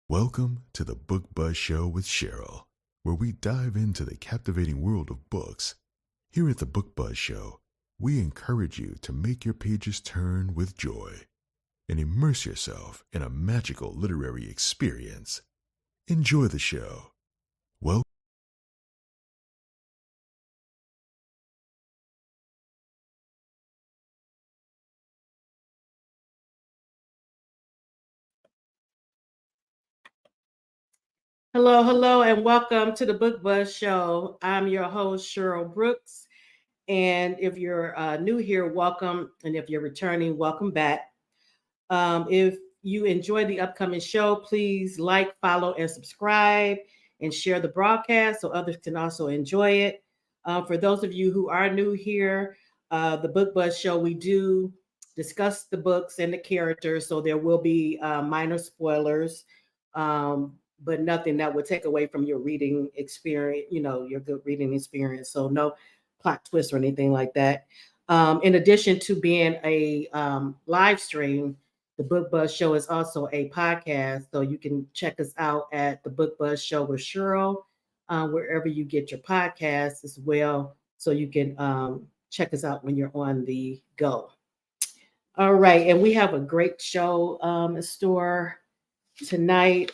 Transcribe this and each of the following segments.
Welcome to the Book Buzz Show with Cheryl, where we dive into the captivating world of books. Here at the Book Buzz Show, we encourage you to make your pages turn with joy and immerse yourself in a magical literary experience. Enjoy the show. Welcome. Hello, and welcome to the Book Buzz Show. I'm your host, Cheryl Brooks. And if you're new here, welcome. And if you're returning, welcome back. If you enjoy the upcoming show, please like, follow, and subscribe and share the broadcast so others can also enjoy it. For those of you who are new here, the Book Buzz Show, we do discuss the books and the characters, so there will be minor spoilers. But nothing that would take away from your reading experience, your good reading experience. So no plot twist or anything like that. In addition to being a live stream, the Book Buzz Show is also a podcast. So you can check us out at the Book Buzz Show with Cheryl, wherever you get your podcasts as well. So you can check us out when you're on the go. All right. And we have a great show in store tonight.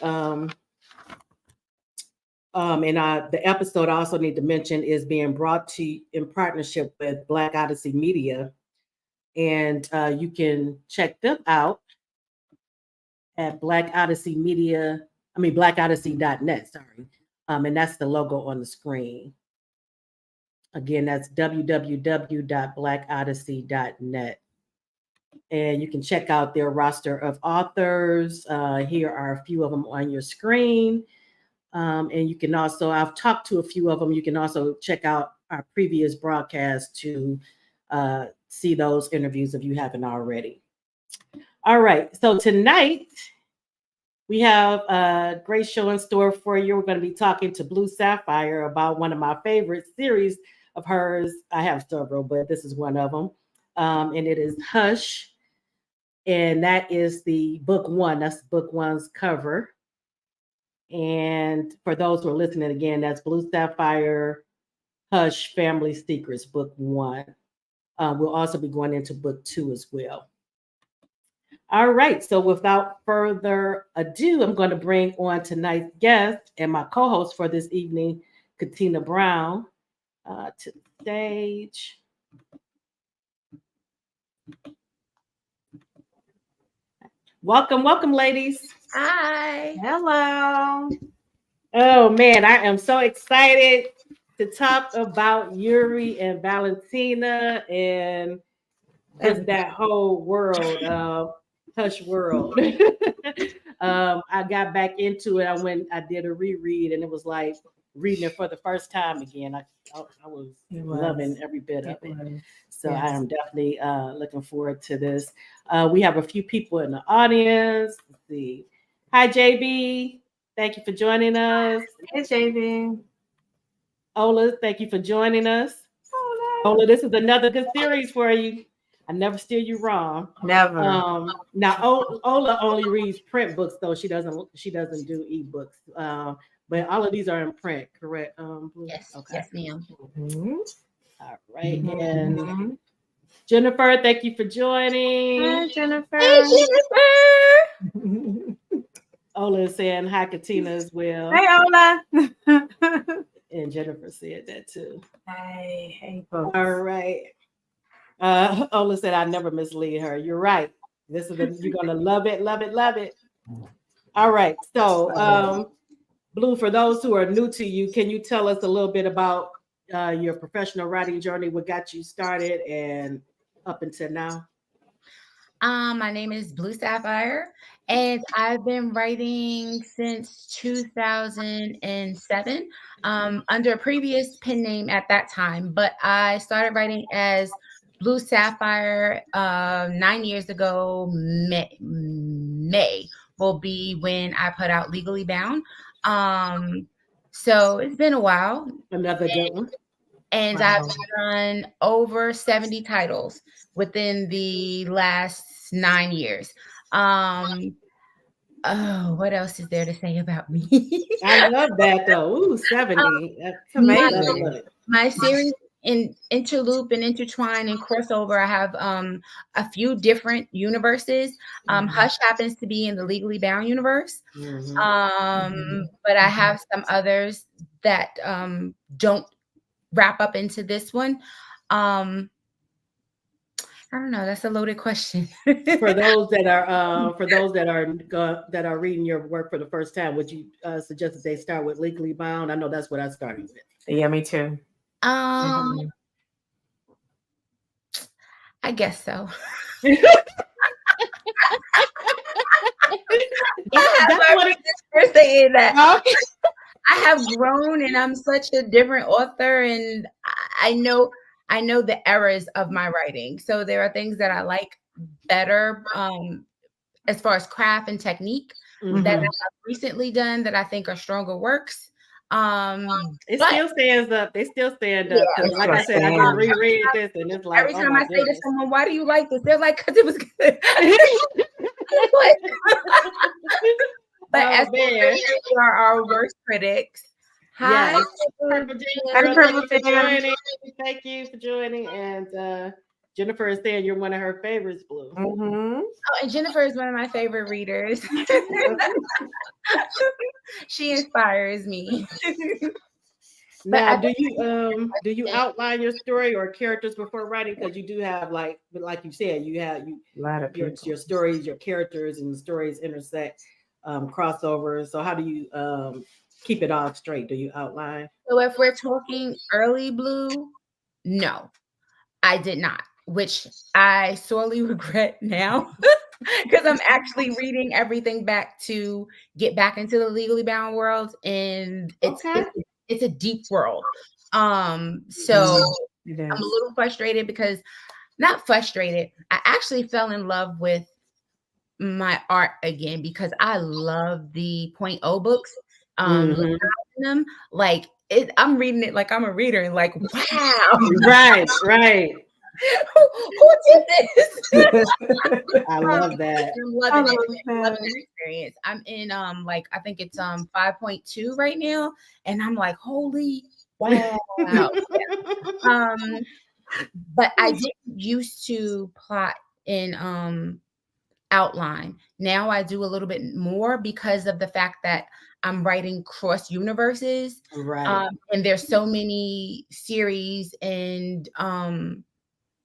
The episode I also need to mention is being brought to you in partnership with Black Odyssey Media. And you can check them out at blackodyssey.net, sorry. And that's the logo on the screen. Again, that's www.blackodyssey.net. And you can check out their roster of authors. Here are a few of them on your screen. And you can also, I've talked to a few of them. You can also check out our previous broadcast to see those interviews if you haven't already. All right. So tonight we have a great show in store for you. We're going to be talking to Blue Saffire about one of my favorite series of hers. I have several, but this is one of them. And it is Hush. And that is the book one. That's book one's cover. And for those who are listening again, that's Blue Saffire, Hush, Family Secrets, book one. We'll also be going into book two as well. All right. So without further ado, I'm going to bring on tonight's guest and my co-host for this evening, Katina Brown, to the stage. Welcome, ladies. Hi. Hello. Oh man, I am so excited to talk about Yuri and Valentina and just that whole world, Hush world. I got back into it. I did a reread, and it was like reading it for the first time again. I was loving every bit of it. So yes. I am definitely looking forward to this. We have a few people in the audience. Let's see. Hi, JB. Thank you for joining us. Hey, JB. Ola, thank you for joining us. Ola, this is another good series for you. I never steer you wrong. Never. Now Ola only reads print books, though she doesn't do ebooks. But all of these are in print, correct? Yes. Okay. Yes, ma'am. Mm-hmm. All right. And Jennifer, thank you for joining. Hi, Jennifer. Hey, Jennifer. Ola is saying hi, Katina, as well. Hey, Ola. And Jennifer said that too. Hey, folks. All right. Ola said, I never mislead her. You're right. You're going to love it. All right. So, Blue, for those who are new to you, can you tell us a little bit about your professional writing journey, what got you started and up until now? My name is Blue Saffire, and I've been writing since 2007 under a previous pen name at that time. But I started writing as Blue Saffire 9 years ago. May will be when I put out Legally Bound. So it's been a while. Another good one. And wow. I've done over 70 titles within the last 9 years. Oh, what else is there to say about me? I love that though. Ooh, 70. That's my, amazing. Love it. my series in interloop and intertwine and crossover. I have a few different universes. Hush happens to be in the Legally Bound universe. But I have some others that don't wrap up into this one. I don't know. That's a loaded question. For those that are reading your work for the first time, would you suggest that they start with Legally Bound? I know that's what I started with. Yeah, me too. I guess so. I have grown and I'm such a different author, and I know the errors of my writing. So there are things that I like better as far as craft and technique that I have recently done that I think are stronger works. It still stands up. They still stand up. Yeah, like I said, I just reread this and it's like every time I say to someone, "Why do you like this?" They're like, "Because it was good." But as for our worst critics, hi, thank you for joining. And Jennifer is saying you're one of her favorites, Blue. Oh, and Jennifer is one of my favorite readers. She inspires me. Now, do you outline your story or characters before writing? Because you do have like you said, you have a lot of your stories, your characters, and the stories intersect, crossovers. So how do you keep it all straight? Do you outline? So if we're talking early Blue, no, I did not, which I sorely regret now because I'm actually reading everything back to get back into the Legally Bound world, and it's a deep world. So I'm a little frustrated because not frustrated. I actually fell in love with my art again because I love the 0.0 books. Them like it, I'm reading it like I'm a reader and like, wow. Right. Who did this? I love that. I'm loving that experience. I'm in like I think it's 5.2 right now, and I'm like, holy wow. But I didn't used to plot in outline. Now I do a little bit more because of the fact that I'm writing cross universes. Right. And there's so many series and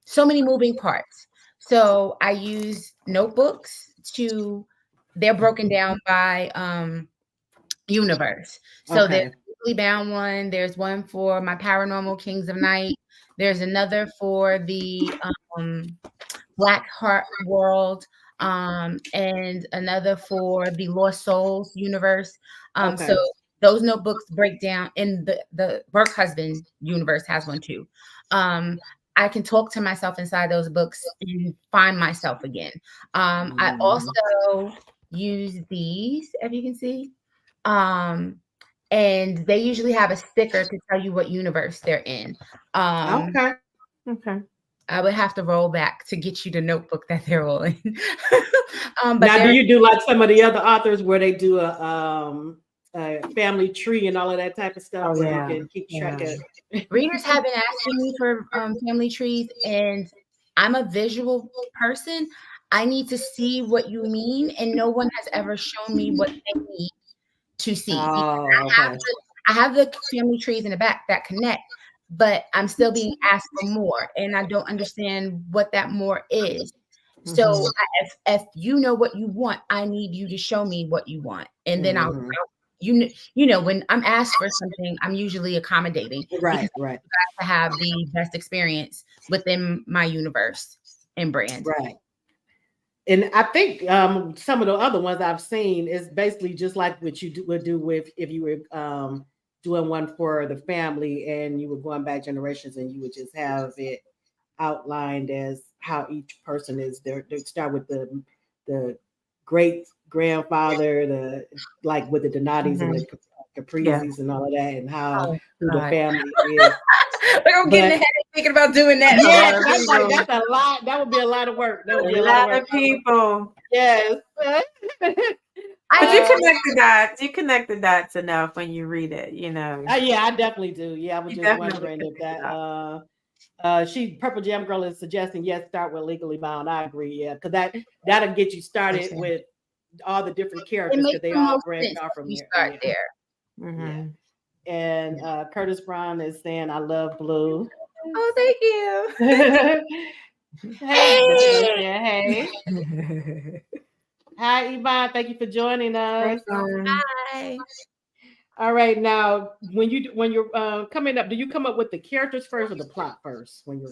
so many moving parts. So I use notebooks they're broken down by universe. So there's a Legally Bound one, there's one for my Paranormal Kings of Night, there's another for the Black Heart world, and another for the Lost Souls universe. So those notebooks break down, in the Burke Husband universe has one too. I can talk to myself inside those books and find myself again. I also use these, as you can see, and they usually have a sticker to tell you what universe they're in. Okay. I would have to roll back to get you the notebook that they're all in. But now, do you do like some of the other authors where they do a family tree and all of that type of stuff where you can keep track of? Readers have been asking me for family trees, and I'm a visual person. I need to see what you mean, and no one has ever shown me what they need to see. I have the family trees in the back that connect, but I'm still being asked for more, and I don't understand what that more is. So if you know what you want, I need you to show me what you want, and then I'll you know when I'm asked for something, I'm usually accommodating, right to have the best experience within my universe and brand. Right. And I think some of the other ones I've seen is basically just like what you would do with if you were doing one for the family and you were going back generations, and you would just have it outlined as how each person is there. They start with the great grandfather, the like with the Donatis and the Caprizis and all of that, and how who the family is. I'm getting ahead and thinking about doing that. Yeah, that's a lot. That would be a lot of work. That would be a lot of people. Yes. I But you connect the dots. You connect the dots enough when you read it, you know. Yeah, I definitely do. Yeah, I was You just definitely wondering if connect the that Purple Jam Girl is suggesting yes, start with Legally Bound. I agree, yeah, because that'll get you started Okay. with all the different It characters because makes they the all most branch sense off if from you there. start Yeah. there. Yeah. And Curtis Brown is saying, I love Blue. Oh, thank you. Hey, Hey. hey. Hi, Yvonne. Thank you for joining us. Hi. All right, now when you're coming up, do you come up with the characters first or the plot first when you're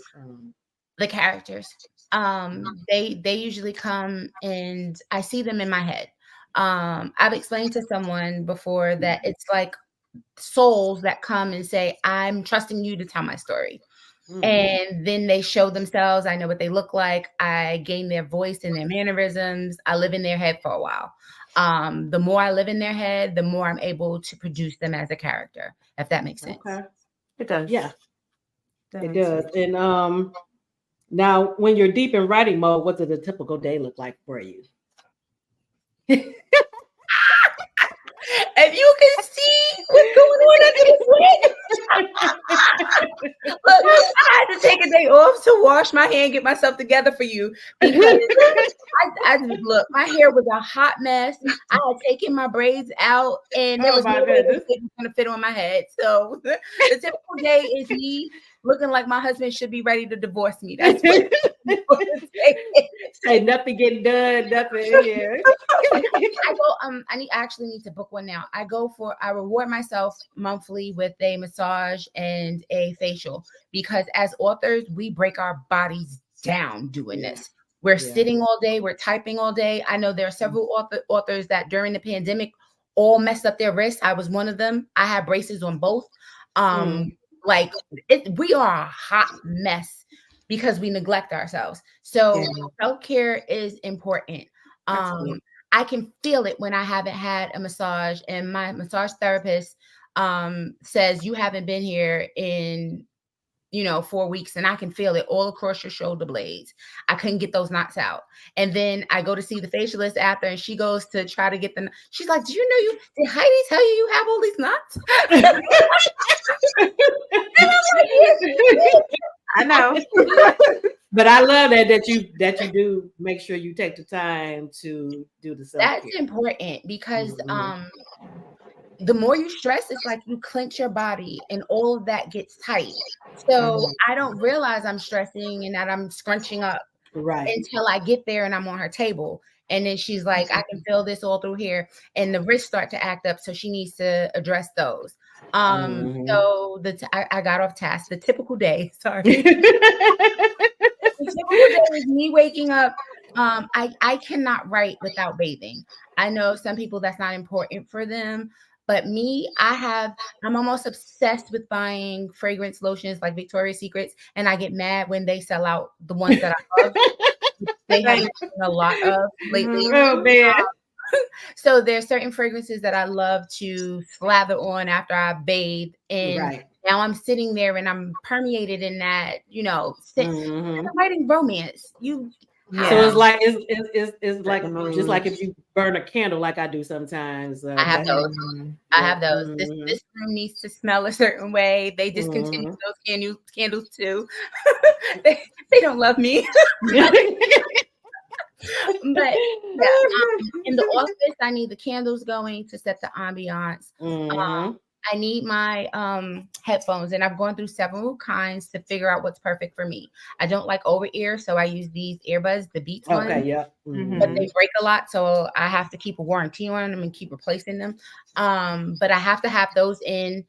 The characters. They usually come and I see them in my head. I've explained to someone before that it's like souls that come and say, I'm trusting you to tell my story. And then they show themselves. I know what they look like. I gain their voice and their mannerisms. I live in their head for a while. The more I live in their head, the more I'm able to produce them as a character, if that makes sense. Okay. It does. Yeah, That it makes does. sense. And now when you're deep in writing mode, what does a typical day look like for you? If you can see what's going on under this wig. Look, I had to take a day off to wash my hair and get myself together for you because I look, my hair was a hot mess. I had taken my braids out and there Oh was no my way goodness. it was going to fit on my head. So the typical day is me looking like my husband should be ready to divorce me. That's what Say nothing getting done, nothing. Yeah. I actually need to book one now. I reward myself monthly with a massage and a facial because as authors, we break our bodies down doing this. We're sitting all day, we're typing all day. I know there are several authors that during the pandemic all messed up their wrists. I was one of them. I had braces on both. We are a hot mess because we neglect ourselves. So self-care is important. I can feel it when I haven't had a massage and my massage therapist says you haven't been here in 4 weeks and I can feel it all across your shoulder blades. I couldn't get those knots out. And then I go to see the facialist after and she goes to try to get them. She's like, did Heidi tell you have all these knots? And I'm like, yes, I know. But I love that you do make sure you take the time to do the self-care. That's important because the more you stress, it's like you clench your body and all of that gets tight. So I don't realize I'm stressing and that I'm scrunching up until I get there and I'm on her table. And then she's like, I can feel this all through here. And the wrists start to act up. So she needs to address those. So I got off task. The typical day, sorry. The typical day is me waking up. I cannot write without bathing. I know some people that's not important for them, but me, I'm almost obsessed with buying fragrance lotions like Victoria's Secrets, and I get mad when they sell out the ones that I love. They have a lot of lately. Oh man. So there's certain fragrances that I love to slather on after I bathe, and now I'm sitting there and I'm permeated in that, I'm writing romance. So it's like it's like just like if you burn a candle, like I do sometimes. I have those. I have those. This room needs to smell a certain way. They discontinued those candles too. they don't love me. But in the office, I need the candles going to set the ambiance. I need my headphones, and I've gone through several kinds to figure out what's perfect for me. I don't like over ear, so I use these earbuds, the Beats ones. But they break a lot, so I have to keep a warranty on them and keep replacing them. But I have to have those in,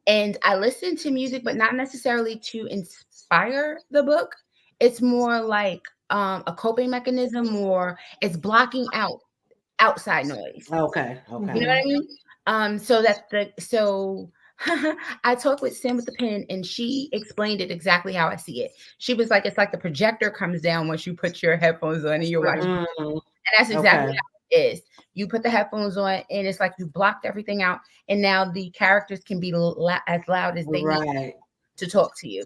and I listen to music, but not necessarily to inspire the book. It's more like a coping mechanism, or it's blocking out outside noise. Okay. You know what I mean? So I talked with Sam with the pen, and she explained it exactly how I see it. She was like, it's like the projector comes down once you put your headphones on and you're watching. And that's exactly how it is. You put the headphones on, and it's like you blocked everything out, and now the characters can be as loud as they need to talk to you.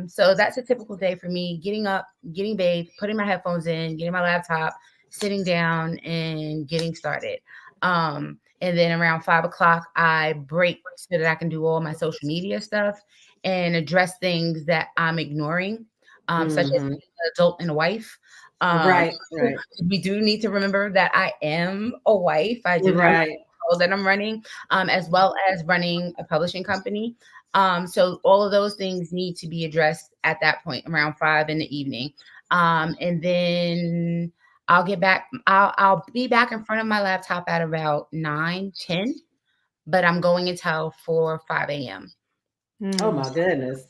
So that's a typical day for me: getting up, getting bathed, putting my headphones in, getting my laptop, sitting down, and getting started. And then around 5 o'clock, I break so that I can do all my social media stuff and address things that I'm ignoring, such as being an adult and a wife. Right. We do need to remember that I am a wife. I do have Right. that I'm running, as well as running a publishing company. So all of those things need to be addressed at that point around 5 in the evening. And then I'll get back. I'll be back in front of my laptop at about 9:10, but I'm going until 4 or 5 a.m. Oh my goodness.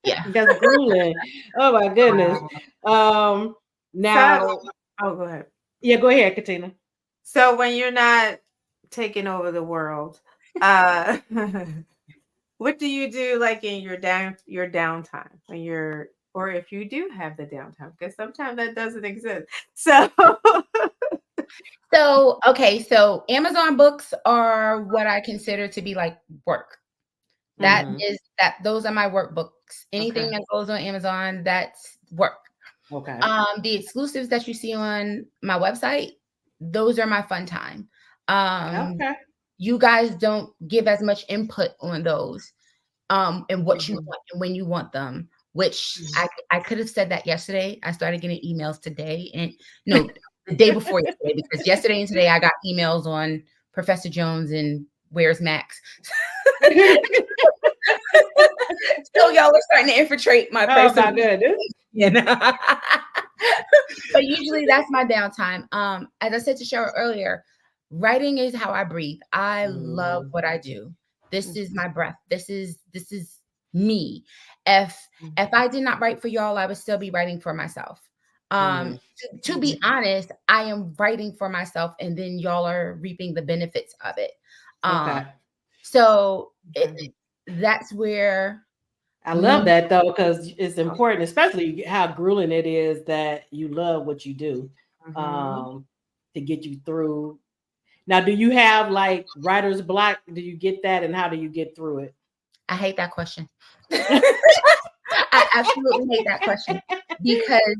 Yeah. That's grueling. Oh my goodness. Now, oh, go ahead. Yeah, go ahead, Katina. So when you're not taking over the world, what do you do like in your downtime when you're, or if you do have the downtime? Because sometimes that doesn't exist. So okay, so Amazon books are what I consider to be like work. That is that those are my workbooks. Anything that goes on Amazon, that's work. Okay. The exclusives that you see on my website, those are my fun time. Okay. You guys don't give as much input on those, and what you want and when you want them, which I could have said that yesterday. I started getting emails today, and no, the day before yesterday, because yesterday and today I got emails on Professor Jones and Where's Max. So y'all are starting to infiltrate my personal. Oh my goodness. Yeah. But usually that's my downtime. As I said to Cheryl earlier, writing is how I breathe. I love what I do. This is my breath. This is me. If I did not write for y'all, I would still be writing for myself. To be honest, I am writing for myself, and then y'all are reaping the benefits of it. So that's where I love that though, because it's important, especially how grueling it is that you love what you do, to get you through. Now, do you have like writer's block? Do you get that, and how do you get through it? I hate that question. I absolutely hate that question, because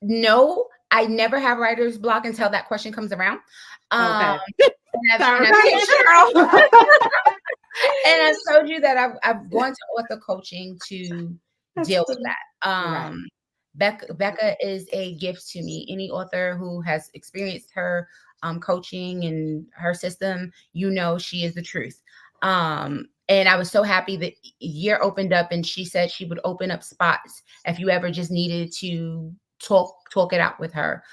no, I never have writer's block until that question comes around. And I've told you that I've gone to author coaching to deal with that. Becca is a gift to me. Any author who has experienced her coaching and her system, she is the truth. And I was so happy that year opened up, and she said she would open up spots if you ever just needed to talk it out with her.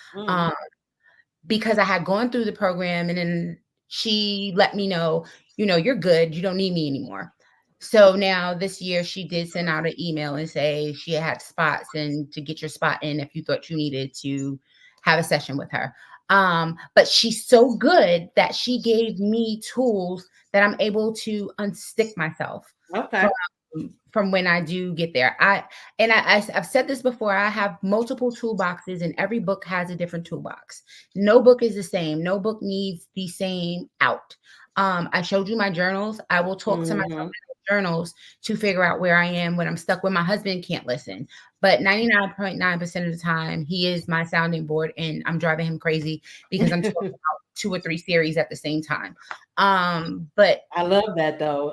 Because I had gone through the program, and then she let me know, you're good. You don't need me anymore. So now this year she did send out an email and say she had spots, and to get your spot in if you thought you needed to have a session with her. But she's so good that she gave me tools that I'm able to unstick myself from when I do get there. I've said this before, I have multiple toolboxes, and every book has a different toolbox. No book is the same. No book needs the same out. I showed you my journals. I will talk to myself in journals to figure out where I am when I'm stuck, when my husband can't listen. But 99.9% of the time, he is my sounding board, and I'm driving him crazy because I'm talking about 2 or 3 series at the same time. But I love that though.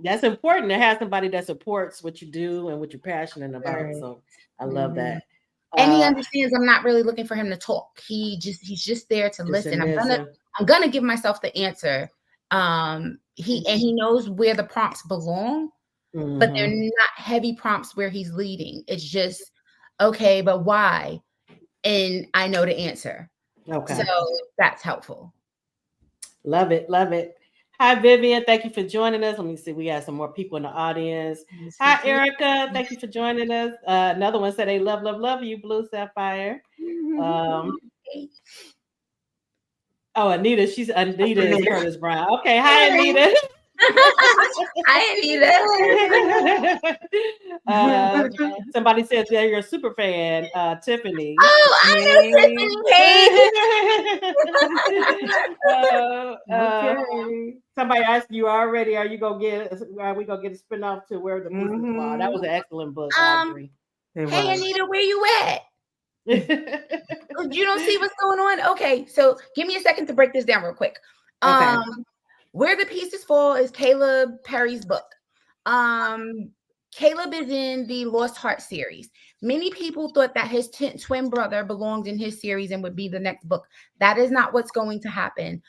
That's important to have somebody that supports what you do and what you're passionate about. So I love that. And he understands I'm not really looking for him to talk. He's just there to listen. I'm gonna give myself the answer. He knows where the prompts belong, but they're not heavy prompts where he's leading. It's just, okay, but why? And I know the answer. Okay. So that's helpful. Love it. Love it. Hi, Vivian. Thank you for joining us. Let me see. We got some more people in the audience. Hi, Erica. Thank you for joining us. Another one said they love you, Blue Saffire. Anita. Anita is Curtis Brown. Okay. Hi, Anita. Hi, Anita. Somebody says they're your super fan, Tiffany. Oh, I know Tiffany. Somebody asked you already, are we gonna get a spinoff to Where the Book is Fall? That was an excellent book. I agree. Hey, Anita, where you at? You don't see what's going on? Okay, so give me a second to break this down real quick. Okay. Where the Pieces Fall is Caleb Perry's book. Caleb is in the Lost Heart series. Many people thought that his twin brother belonged in his series and would be the next book. That is not what's going to happen.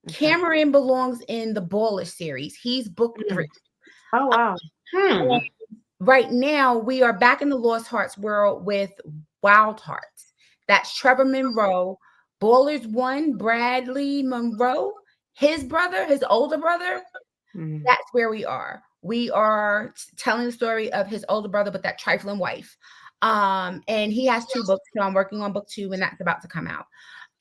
Cameron belongs in the Baller series. He's book 3. Oh, wow. Right now, we are back in the Lost Hearts world with Wild Hearts. That's Trevor Monroe. Ballers 1, Bradley Monroe. His brother, his older brother. That's where we are. We are telling the story of his older brother, but that trifling wife. And he has 2 books, so I'm working on book 2, and that's about to come out.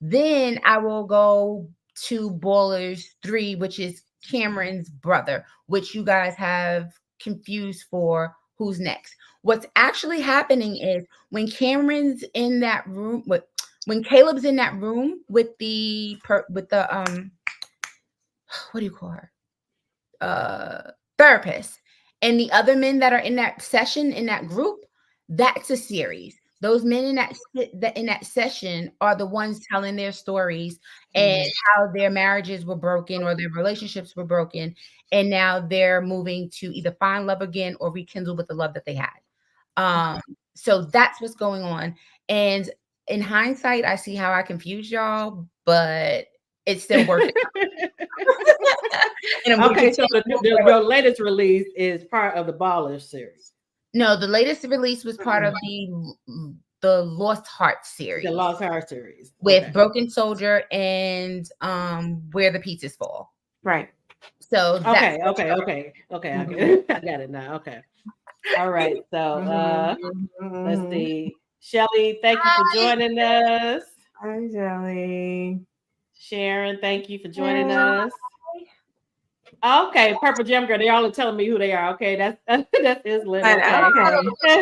Then I will go to Ballers 3, which is Cameron's brother, which you guys have confused for who's next. What's actually happening is when Cameron's in that room, when Caleb's in that room with the what do you call her? Therapist, and the other men that are in that session, in that group, that's a series. Those men in that session are the ones telling their stories and how their marriages were broken or their relationships were broken, and now they're moving to either find love again or rekindle with the love that they had. So that's what's going on. And in hindsight, I see how I confused y'all, but it's still working. Okay, so your latest release is part of the Baller series. No, the latest release was part of the Lost Heart series. The Lost Heart series. With Broken Soldier and Where the Pieces Fall. Right. So okay. I got it now. Okay. All right. So let's see. Shelly, thank you for joining us. Hi, Shelly. Sharon, thank you for joining us. Okay, Purple Gem Girl. They all are telling me who they are. Okay, that's Island. Okay.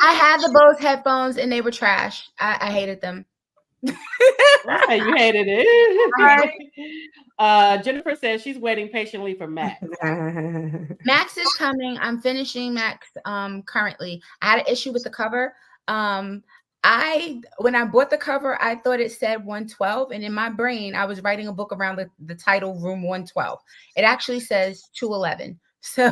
I had the Bose headphones and they were trash. I hated them. You hated it. Jennifer says she's waiting patiently for Max. Max is coming. I'm finishing Max currently. I had an issue with the cover. When I bought the cover, I thought it said 112, and in my brain, I was writing a book around the title Room 112. It actually says 211. So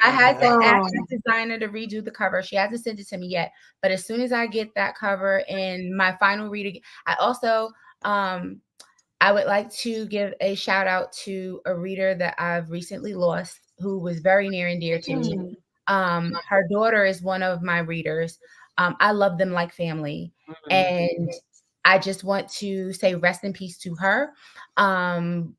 I had to ask the designer to redo the cover. She hasn't sent it to me yet, but as soon as I get that cover and my final reading, I also I would like to give a shout out to a reader that I've recently lost, who was very near and dear to me. Her daughter is one of my readers. I love them like family. And I just want to say rest in peace to her. I'm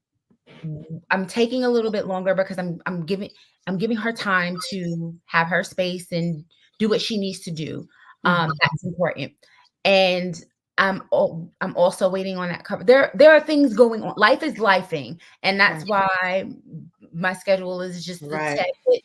taking a little bit longer because I'm giving her time to have her space and do what she needs to do. That's important. And I'm also waiting on that cover. There are things going on. Life is lifing, and that's why my schedule is just a tad bit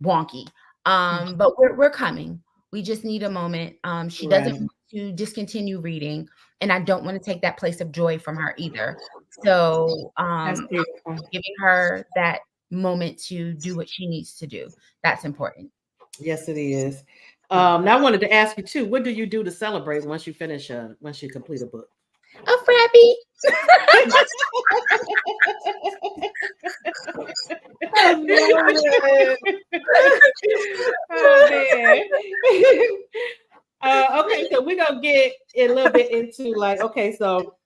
wonky. But we're coming. We just need a moment. She doesn't want to discontinue reading, and I don't want to take that place of joy from her either. So giving her that moment to do what she needs to do. That's important. Yes, it is. Now I wanted to ask you too, what do you do to celebrate once you finish once you complete a book? A frappy. Okay, so we're gonna get a little bit into so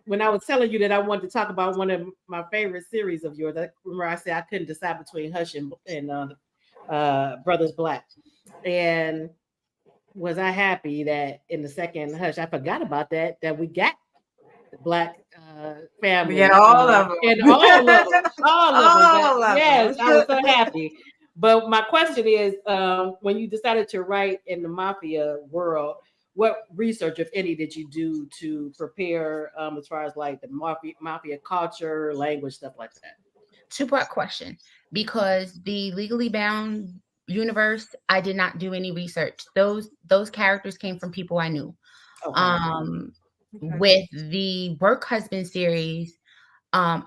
when I was telling you that I wanted to talk about one of my favorite series of yours, remember I said I couldn't decide between Hush and Brothers Black. And was I happy that in the second Hush, I forgot about that we got the Black family. Yeah, all of them. And all of them. All of them. Yes, I was so happy. But my question is, when you decided to write in the mafia world, what research, if any, did you do to prepare as far as like the mafia culture, language, stuff like that? Two-part question. Because the Legally Bound universe, I did not do any research. Those characters came from people I knew. Okay. With the Work Husband series, I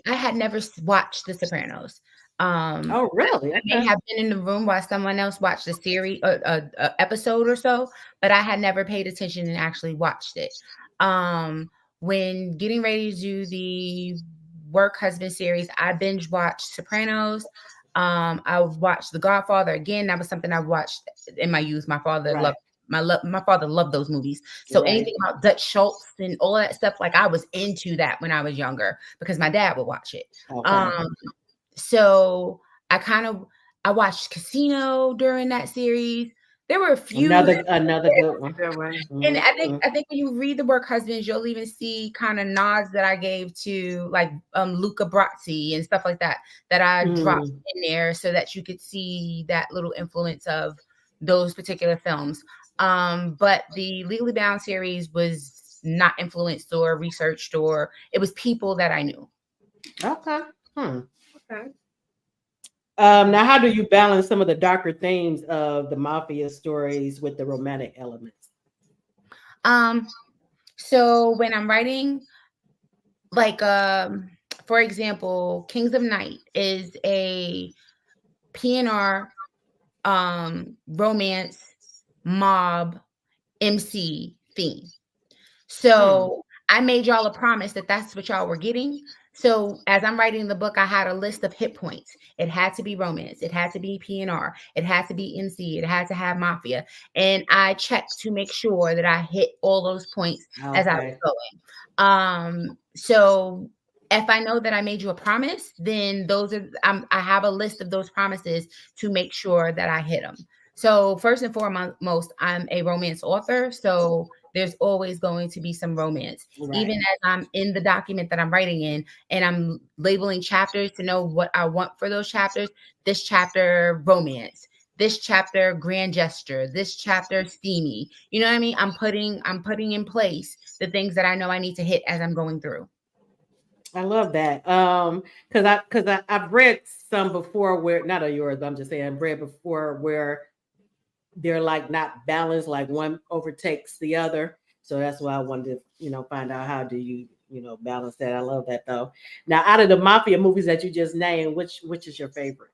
had never watched The Sopranos. Oh, really? I may Okay. have been in the room while someone else watched the series, episode or so, but I had never paid attention and actually watched it. When getting ready to do the work husband series, I binge watched Sopranos. I watched The Godfather again. That was something I watched in my youth. My father Right. loved my father loved those movies. So Right. anything about Dutch Schultz and all that stuff, like I was into that when I was younger because my dad would watch it. Okay. So I watched Casino during that series. There were a few, Another good one. Good one. and I Mhm. think when you read The Work Husbands, you'll even see kind of nods that I gave to like Luca Brasi and stuff like that I dropped in there so that you could see that little influence of those particular films. But the Legally Bound series was not influenced or researched, or it was people that I knew. Okay. Okay. Now, how do you balance some of the darker themes of the mafia stories with the romantic elements? So when I'm writing, like, for example, Kings of Night is a PNR, romance, mob, MC theme. So I made y'all a promise that that's what y'all were getting. So as I'm writing the book, I had a list of hit points. It had to be romance. It had to be PNR. It had to be MC. It had to have mafia. And I checked to make sure that I hit all those points as I was going. So if I know that I made you a promise, then I have a list of those promises to make sure that I hit them. So first and foremost, I'm a romance author. So there's always going to be some romance. Right. Even as I'm in the document that I'm writing in and I'm labeling chapters to know what I want for those chapters. This chapter, romance. This chapter, grand gesture. This chapter, steamy. You know what I mean? I'm putting in place the things that I know I need to hit as I'm going through. I love that. Because I've read some before where, not of yours, but I'm just saying I've read before where they're like not balanced, like one overtakes the other. So that's why I wanted to, find out how do you, balance that. I love that though. Now, out of the mafia movies that you just named, which is your favorite?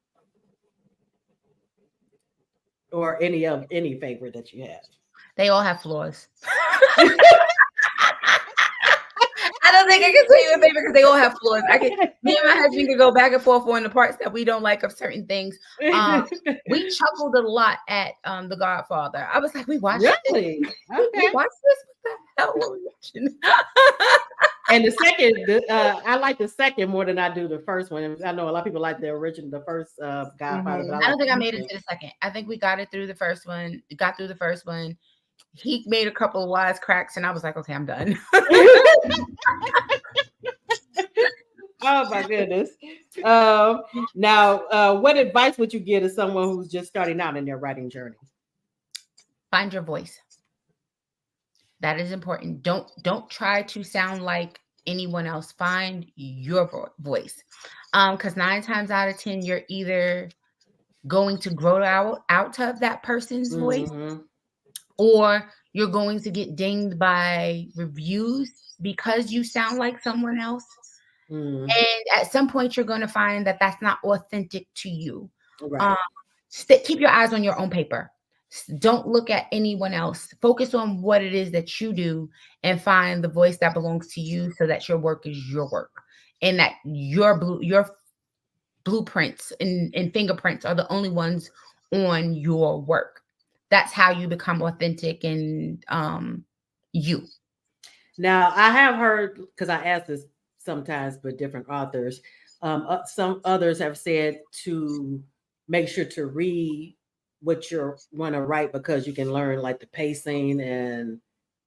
Or any favorite that you have? They all have flaws. I don't think I can tell you a favorite because they all have flaws. Me and my husband could go back and forth on the parts that we don't like of certain things. We chuckled a lot at The Godfather. I was like, we watched really? this. Okay. We watched this. What the hell were we watching? And the second, I like the second more than I do the first one. I know a lot of people like the original, the first Godfather. But I don't think I made it to the second. I think we got through the first one. He made a couple of wise cracks, and I was like, okay, I'm done. Oh my goodness. Now, what advice would you give to someone who's just starting out in their writing journey? Find your voice. That is important. Don't try to sound like anyone else. Find your voice. Because 9 times out of 10, you're either going to grow out of that person's voice, or you're going to get dinged by reviews because you sound like someone else. And at some point, you're going to find that that's not authentic to you. Right. Keep your eyes on your own paper. Don't look at anyone else. Focus on what it is that you do and find the voice that belongs to you so that your work is your work and that your blueprints and fingerprints are the only ones on your work. That's how you become authentic and you. Now, I have heard, because I ask this sometimes with different authors, some others have said to make sure to read what you want to write because you can learn like the pacing and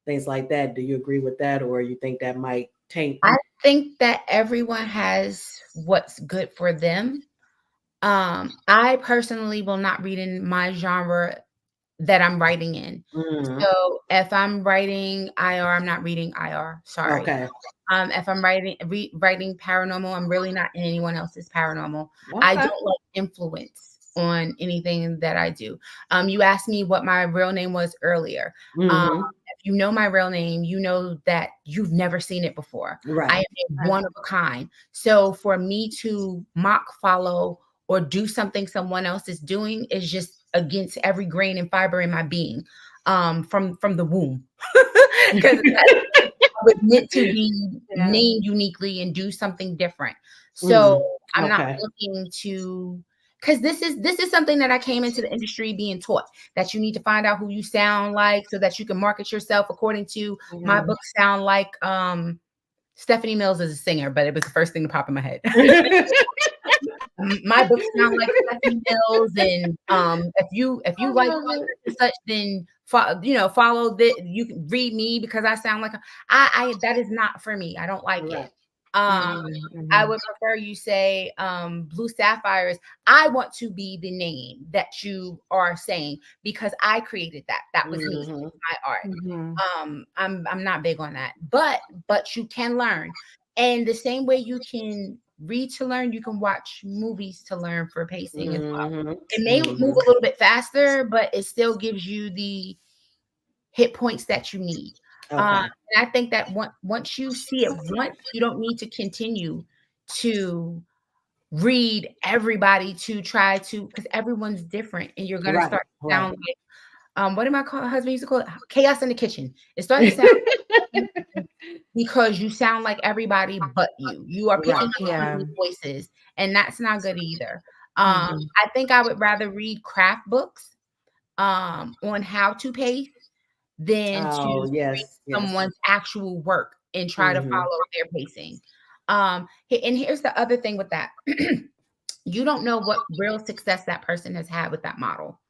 things like that. Do you agree with that, or you think that might taint? I think that everyone has what's good for them. I personally will not read in my genre that I'm writing in. So if I'm writing IR, I'm not reading IR. Sorry. Okay. If I'm writing paranormal, I'm really not in anyone else's paranormal. Okay. I don't like influence on anything that I do. You asked me what my real name was earlier. If you know my real name, you know that you've never seen it before. Right. I am one of a kind. So for me to mock, follow, or do something someone else is doing is just against every grain and fiber in my being, from the womb. Because I was meant to be named uniquely and do something different. So I'm not looking to, because this is something that I came into the industry being taught, that you need to find out who you sound like so that you can market yourself according to my book sound like Stephanie Mills is a singer, but it was the first thing to pop in my head. My books sound like Stephanie Mills, and if you like such, then follow that. You can read me because I sound like I that is not for me. I don't like it. I would prefer you say Blue Sapphires. I want to be the name that you are saying because I created that. That was me, my art. I'm not big on that, but you can learn, and the same way you can read to learn, you can watch movies to learn for pacing as well. It may move a little bit faster, but it still gives you the hit points that you need. And I think that once you see it once, you don't need to continue to read everybody to try to, because everyone's different, and you're gonna start to sound like what did my husband used to call it? Chaos in the kitchen. It starts to sound because you sound like everybody but you. You are picking up voices, and that's not good either. I think I would rather read craft books on how to pace than to read someone's actual work and try to follow their pacing. And here's the other thing with that. You don't know what real success that person has had with that model.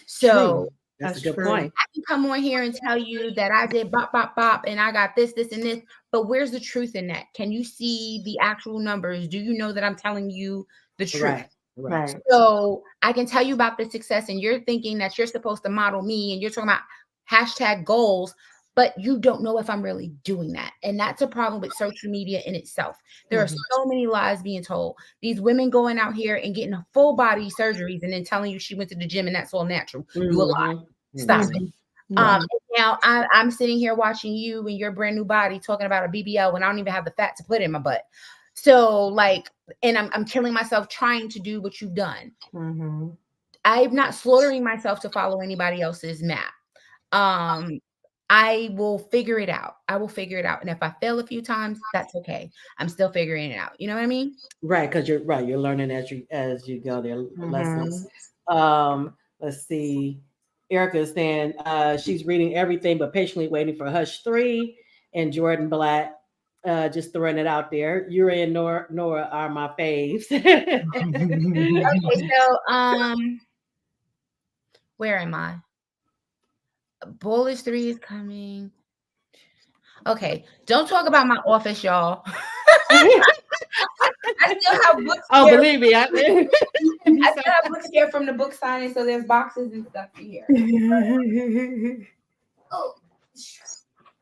So that's a good point. I can come on here and tell you that I did bop, bop, bop, and I got this, and this, but where's the truth in that? Can you see the actual numbers? Do you know that I'm telling you the truth? Right. So I can tell you about the success, and you're thinking that you're supposed to model me, and you're talking about hashtag goals, but you don't know if I'm really doing that. And that's a problem with social media in itself. There are so many lies being told. These women going out here and getting full body surgeries and then telling you she went to the gym and that's all natural. You a lie. Stop it. Now I'm sitting here watching you and your brand new body talking about a BBL when I don't even have the fat to put in my butt. So and I'm killing myself trying to do what you've done. I'm not slaughtering myself to follow anybody else's map. I will figure it out. And if I fail a few times, that's okay. I'm still figuring it out. You know what I mean? Right. Cause you're right. You're learning as you go. There lessons. Let's see. Erica is saying she's reading everything but patiently waiting for Hush 3 and Jordan Black. Just throwing it out there. Yuri and Nora are my faves. Okay, so where am I? Bullish 3 is coming. Okay, don't talk about my office, y'all. I still have books. Oh, here. Believe me, I still have books here from the book signing, so there's boxes and stuff here.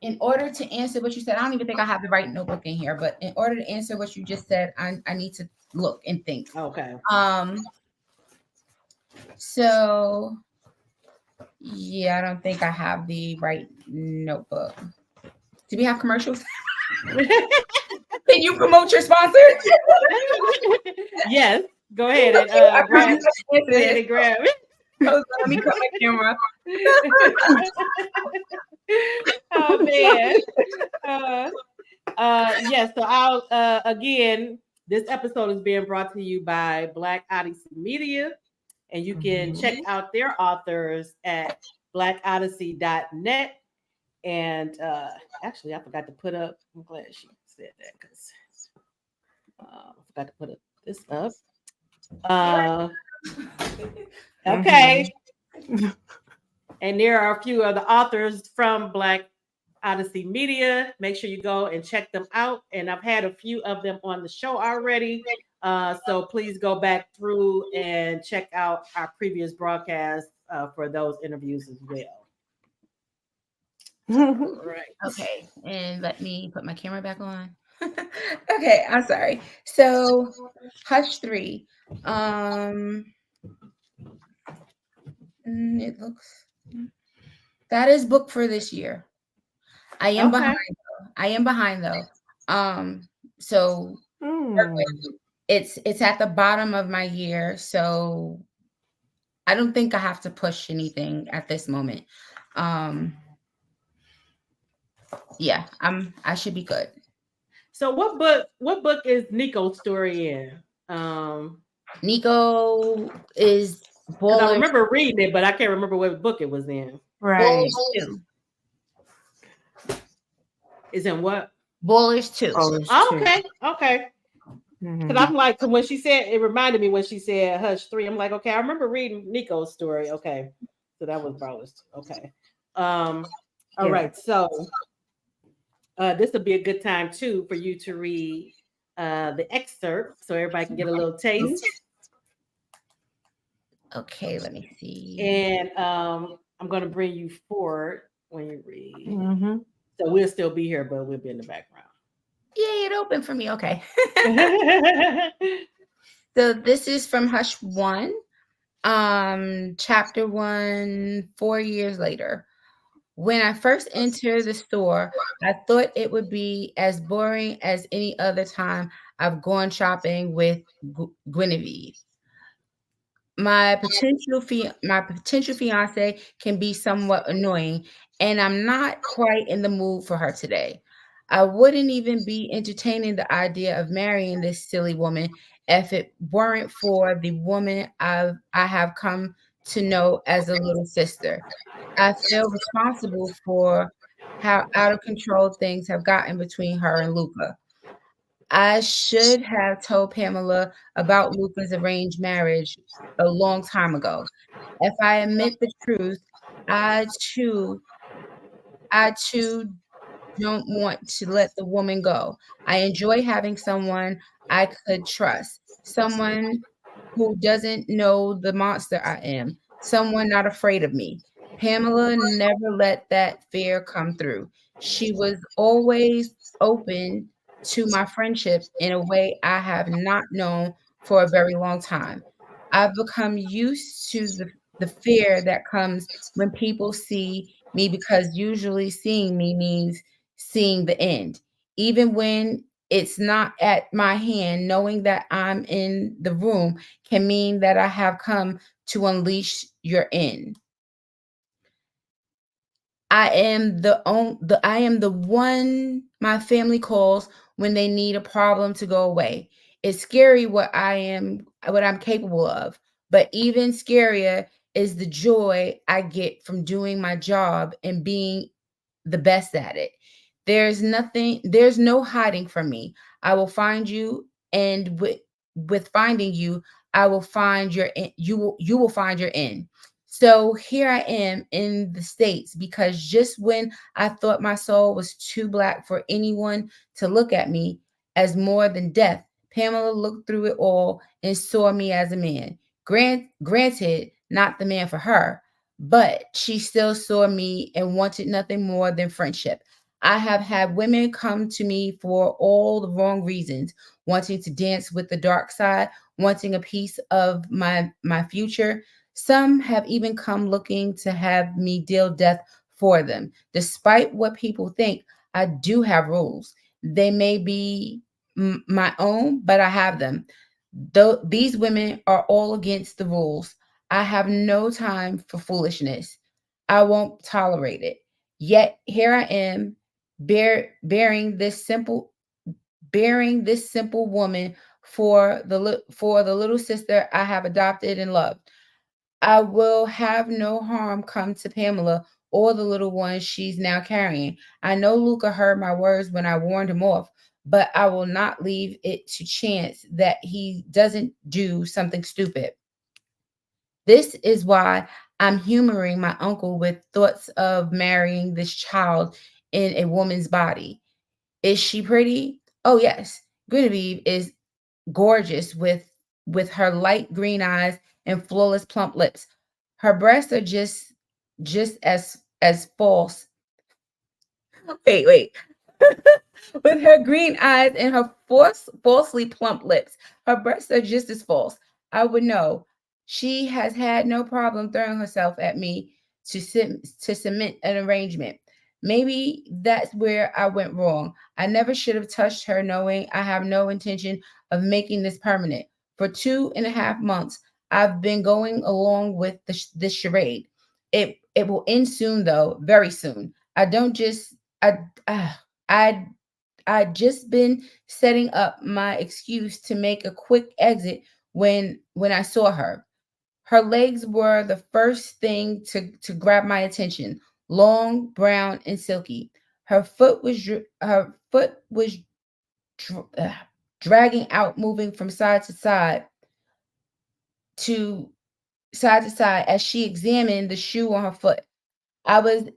In order to answer what you said, I don't even think I have the right notebook in here, but in order to answer what you just said, I need to look and think. Okay. So yeah, I don't think I have the right notebook. Do we have commercials? Can you promote your sponsors? Yes. Go ahead and grab it. Let me cut my camera. Oh man. Yes. So I'll again, this episode is being brought to you by Black Odyssey Media. And you can check out their authors at blackodyssey.net. And actually, I forgot to put up. I'm glad she said that because I forgot to put this up. Okay. And there are a few of the authors from Black Odyssey Media. Make sure you go and check them out. And I've had a few of them on the show already. So please go back through and check out our previous broadcasts for those interviews as well. Right. Okay. And let me put my camera back on. Okay. I'm sorry. So Hush 3. It looks that is booked for this year. I am behind though. So It's at the bottom of my year, so I don't think I have to push anything at this moment. Yeah, I should be good. So what book is Nico's story in? Nico is Because I Ballers. remember reading it, but I can't remember what book it was in. Right. Ballers 2. Is in what? Ballers 2. Oh, there's Oh, two. okay, okay. Because I'm like, 'cause when she said, it reminded me when she said Hush 3. I'm like, okay, I remember reading Nico's story. Okay, so that was Brawler's. Okay, all Yeah. right. So this will be a good time too for you to read the excerpt, so everybody can get a little taste. Okay, let me see. And I'm going to bring you forward when you read. Mm-hmm. So we'll still be here, but we'll be in the background. Yay, it opened for me. Okay. So this is from Hush 1, chapter 1, 4 years later. When I first entered the store, I thought it would be as boring as any other time I've gone shopping with Guinevere. My potential fiance can be somewhat annoying, and I'm not quite in the mood for her today. I wouldn't even be entertaining the idea of marrying this silly woman if it weren't for the woman I have come to know as a little sister. I feel responsible for how out of control things have gotten between her and Luca. I should have told Pamela about Luca's arranged marriage a long time ago. If I admit the truth, I too, I too don't want to let the woman go. I enjoy having someone I could trust, someone who doesn't know the monster I am, someone not afraid of me. Pamela never let that fear come through. She was always open to my friendship in a way I have not known for a very long time. I've become used to the fear that comes when people see me because usually seeing me means seeing the end. Even when it's not at my hand, knowing that I'm in the room can mean that I have come to unleash your end. I am the one my family calls when they need a problem to go away. It's scary what I'm capable of, but even scarier is the joy I get from doing my job and being the best at it. There's no hiding from me. I will find you, and with finding you, I will find you will find your end. So here I am in the States because just when I thought my soul was too black for anyone to look at me as more than death, Pamela looked through it all and saw me as a man. Granted, not the man for her, but she still saw me and wanted nothing more than friendship. I have had women come to me for all the wrong reasons, wanting to dance with the dark side, wanting a piece of my future. Some have even come looking to have me deal death for them. Despite what people think, I do have rules. They may be my own, but I have them. Though these women are all against the rules, I have no time for foolishness. I won't tolerate it. Yet here I am, bearing this simple woman for the little sister I have adopted and loved. I will have no harm come to Pamela or the little one she's now carrying. I know Luca heard my words when I warned him off, but I will not leave it to chance that he doesn't do something stupid. This is why I'm humoring my uncle with thoughts of marrying this child in a woman's body. Is she pretty? Oh yes. Guinevere is gorgeous with her light green eyes and flawless plump lips. Her breasts are just as false. Wait. With her green eyes and her falsely plump lips, her breasts are just as false. I would know. She has had no problem throwing herself at me to cement an arrangement. Maybe that's where I went wrong. I never should have touched her, knowing I have no intention of making this permanent. For 2.5 months, I've been going along with this charade. It will end soon, though, very soon. I don't just uh, I I just been setting up my excuse to make a quick exit when I saw her. Her legs were the first thing to grab my attention, long, brown, and silky. Her foot was dr- uh, dragging out, moving from to side to side as she examined the shoe on her foot. I was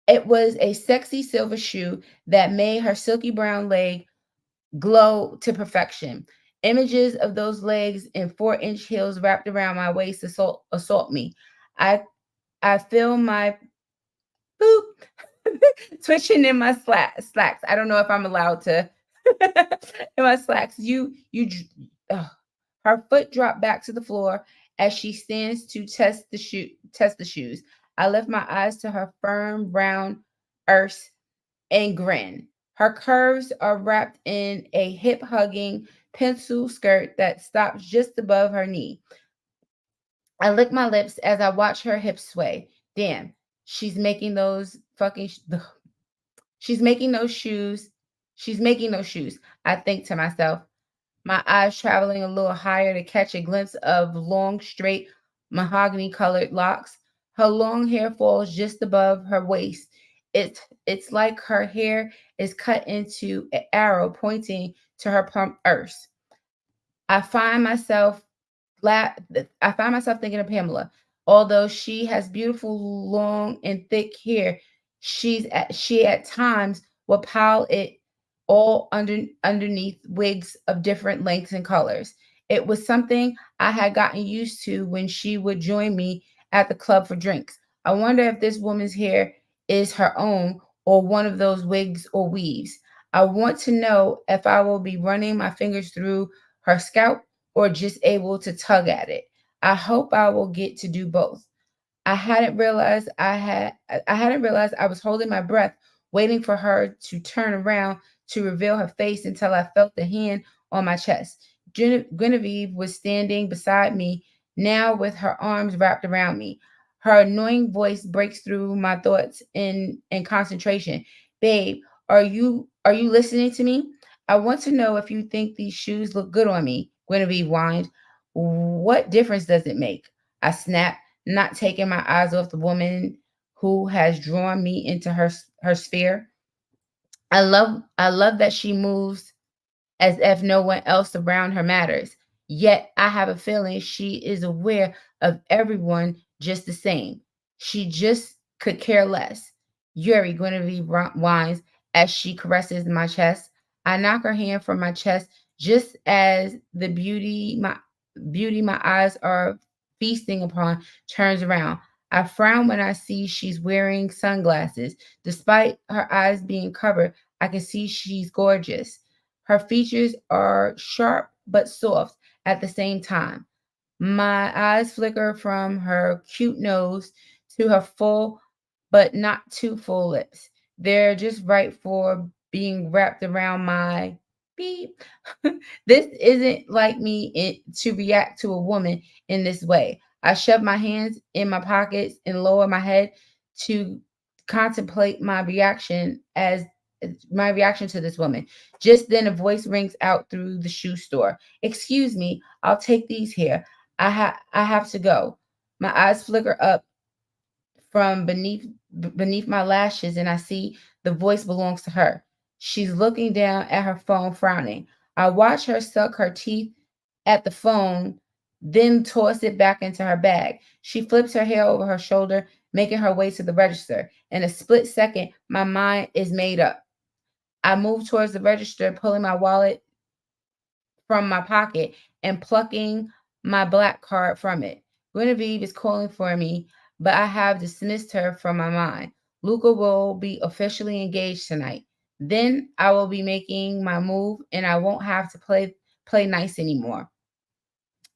It was a sexy silver shoe that made her silky brown leg glow to perfection. Images of those legs in 4-inch heels wrapped around my waist assault me. I I feel my boop twitching in my slacks. I don't know if I'm allowed to in my slacks. Ugh. Her foot dropped back to the floor as she stands to test the shoes. I lift my eyes to her firm brown earth and grin. Her curves are wrapped in a hip hugging pencil skirt that stops just above her knee. I lick my lips as I watch her hips sway. Damn, she's making those fucking she's making those shoes. She's making those shoes. I think to myself, my eyes traveling a little higher to catch a glimpse of long, straight, mahogany colored locks. Her long hair falls just above her waist. It's like her hair is cut into an arrow pointing to her plump earth. I find myself la- I find myself thinking of Pamela. Although she has beautiful, long, and thick hair, she at times will pile it all underneath wigs of different lengths and colors. It was something I had gotten used to when she would join me at the club for drinks. I wonder if this woman's hair is her own or one of those wigs or weaves. I want to know if I will be running my fingers through her scalp or just able to tug at it. I hope I will get to do both. I hadn't realized I was holding my breath, waiting for her to turn around to reveal her face until I felt the hand on my chest. Genevieve was standing beside me now with her arms wrapped around me. Her annoying voice breaks through my thoughts in concentration. Babe, are you listening to me? I want to know if you think these shoes look good on me, Genevieve whined. What difference does it make? I snapped, not taking my eyes off the woman who has drawn me into her sphere. I love that she moves as if no one else around her matters. Yet I have a feeling she is aware of everyone just the same. She just could care less. Yuri, Guinevere whines as she caresses my chest. I knock her hand from my chest just as the beauty my eyes are feasting upon turns around. I frown when I see she's wearing sunglasses. Despite her eyes being covered, I can see she's gorgeous. Her features are sharp but soft at the same time. My eyes flicker from her cute nose to her full but not too full lips. They're just right for being wrapped around my beep. This isn't like me to react to a woman in this way. I shove my hands in my pockets and lower my head to contemplate my reaction to this woman. Just then a voice rings out through the shoe store. Excuse me, I'll take these here. I have to go. My eyes flicker up from beneath my lashes and I see the voice belongs to her. She's looking down at her phone, frowning. I watch her suck her teeth at the phone, then toss it back into her bag. She flips her hair over her shoulder, making her way to the register. In a split second, my mind is made up. I move towards the register, pulling my wallet from my pocket and plucking my black card from it. Genevieve is calling for me, but I have dismissed her from my mind. Luca will be officially engaged tonight. Then I will be making my move and I won't have to play nice anymore.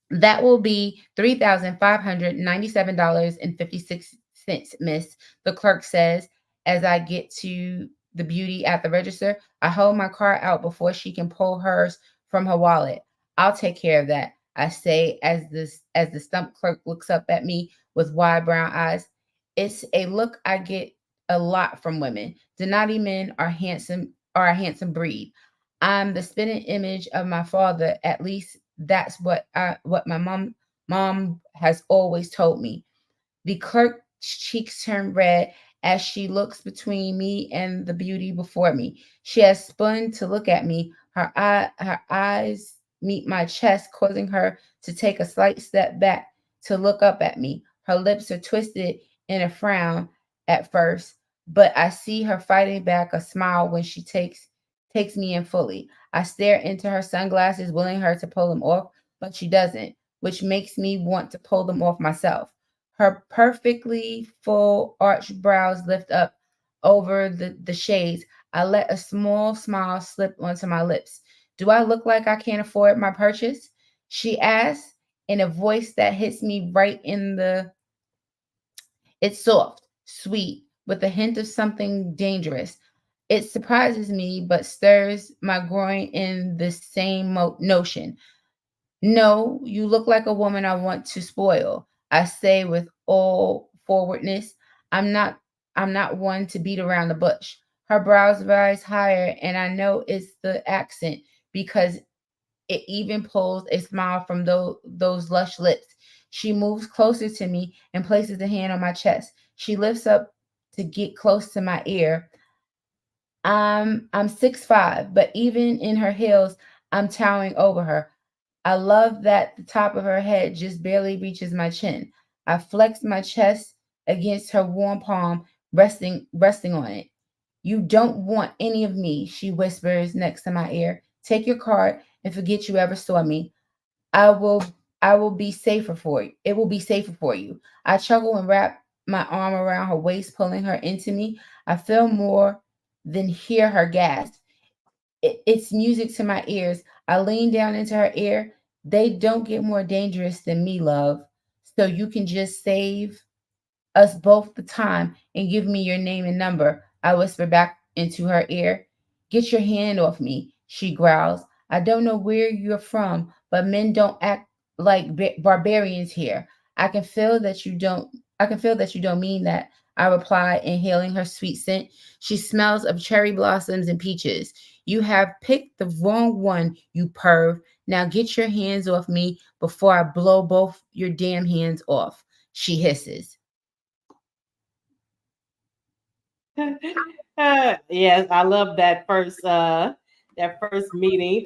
That will be $3,597.56, miss, the clerk says As I get to the beauty at the register, I hold my card out before she can pull hers from her wallet. I'll take care of that, I say as the stump clerk looks up at me with wide brown eyes. It's a look I get a lot from women. Denati men are a handsome breed. I'm the spitting image of my father. At least that's what my mom has always told me. The clerk's cheeks turn red as she looks between me and the beauty before me. She has spun to look at me. Her eyes meet my chest, causing her to take a slight step back to look up at me. Her lips are twisted in a frown at first, but I see her fighting back a smile when she takes me in fully. I stare into her sunglasses, willing her to pull them off, but she doesn't, which makes me want to pull them off myself. Her perfectly full arched brows lift up over the shades. I let a small smile slip onto my lips. Do I look like I can't afford my purchase? She asks in a voice that hits me right in the. It's soft, sweet, with a hint of something dangerous. It surprises me, but stirs my groin in the same notion. No, you look like a woman I want to spoil. I say with all forwardness. I'm not I'm not one to beat around the bush. Her brows rise higher, and I know it's the accent because it even pulls a smile from those lush lips. She moves closer to me and places a hand on my chest. She lifts up to get close to my ear. I'm 6'5", but even in her heels, I'm towering over her. I love that the top of her head just barely reaches my chin. I flex my chest against her warm palm, resting on it. You don't want any of me, she whispers next to my ear. Take your card and forget you ever saw me. I will I will be safer for you. It will be safer for you. I chuckle and wrap my arm around her waist, pulling her into me. I feel more than hear her gasp. It's music to my ears. I lean down into her ear. They don't get more dangerous than me, love. So you can just save us both the time and give me your name and number. I whisper back into her ear. Get your hand off me, she growls. I don't know where you're from, but men don't act like barbarians here. I can feel that you don't I can feel that you don't mean that. I reply, inhaling her sweet scent. She smells of cherry blossoms and peaches. You have picked the wrong one, you perv. Now get your hands off me before I blow both your damn hands off, she hisses. Yes, I love that first meeting.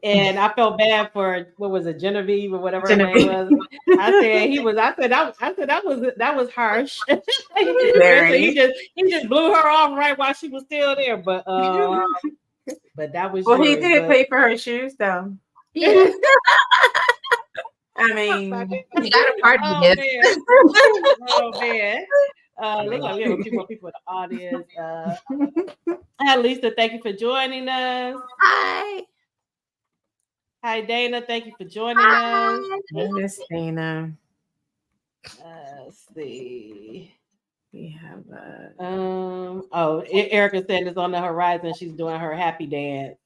And I felt bad for what was it, Genevieve or whatever her name Genevieve. was. I said he was. I said that was harsh. Especially Very. he just blew her off right while she was still there. But that was Well, he yours. didn't But pay for her shoes though. Yeah, I mean, you got a party oh with. man, oh man. Looks like we have a few more people in the audience. Hi, Lisa. Thank you for joining us. Hi. Hi, Dana. Thank you for joining us. hey, Miss Dana. Let's see. We have Erica said it's on the horizon. She's doing her happy dance.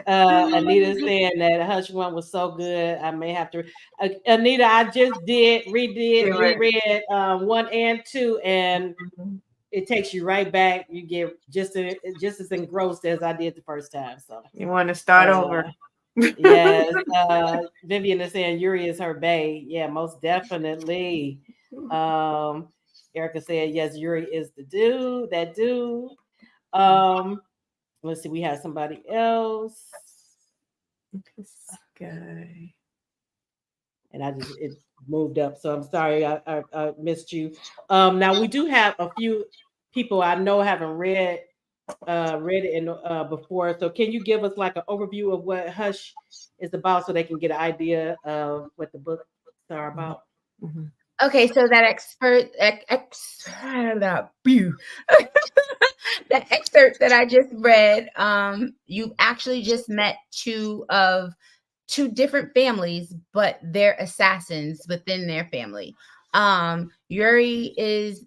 Anita saying that Hush One was so good. I may have to. Anita, I just reread 1 and 2, and it takes you right back. You get just as engrossed as I did the first time. So you want to start over? Yes. Vivian is saying Yuri is her bae. Yeah, most definitely. Erica said yes, Yuri is the dude. That dude. Let's see. We have somebody else. This guy. And it moved up. So I'm sorry I missed you. Now we do have a few people I know haven't read it before. So can you give us like an overview of what Hush is about so they can get an idea of what the books are about? Mm-hmm. Okay, so that the excerpt that I just read, you actually just met two different families, but they're assassins within their family. Yuri is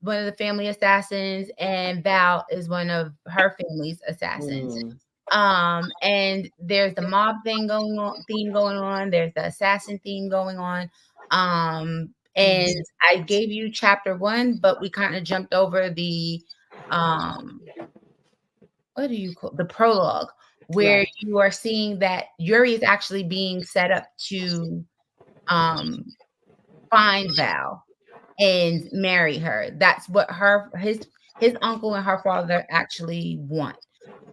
one of the family assassins, and Val is one of her family's assassins. And there's the mob theme going on. There's the assassin theme going on. And I gave you chapter 1, but we kind of jumped over the what do you call the prologue, where you are seeing that Yuri is actually being set up to find Val and marry her. That's what his uncle and her father actually want.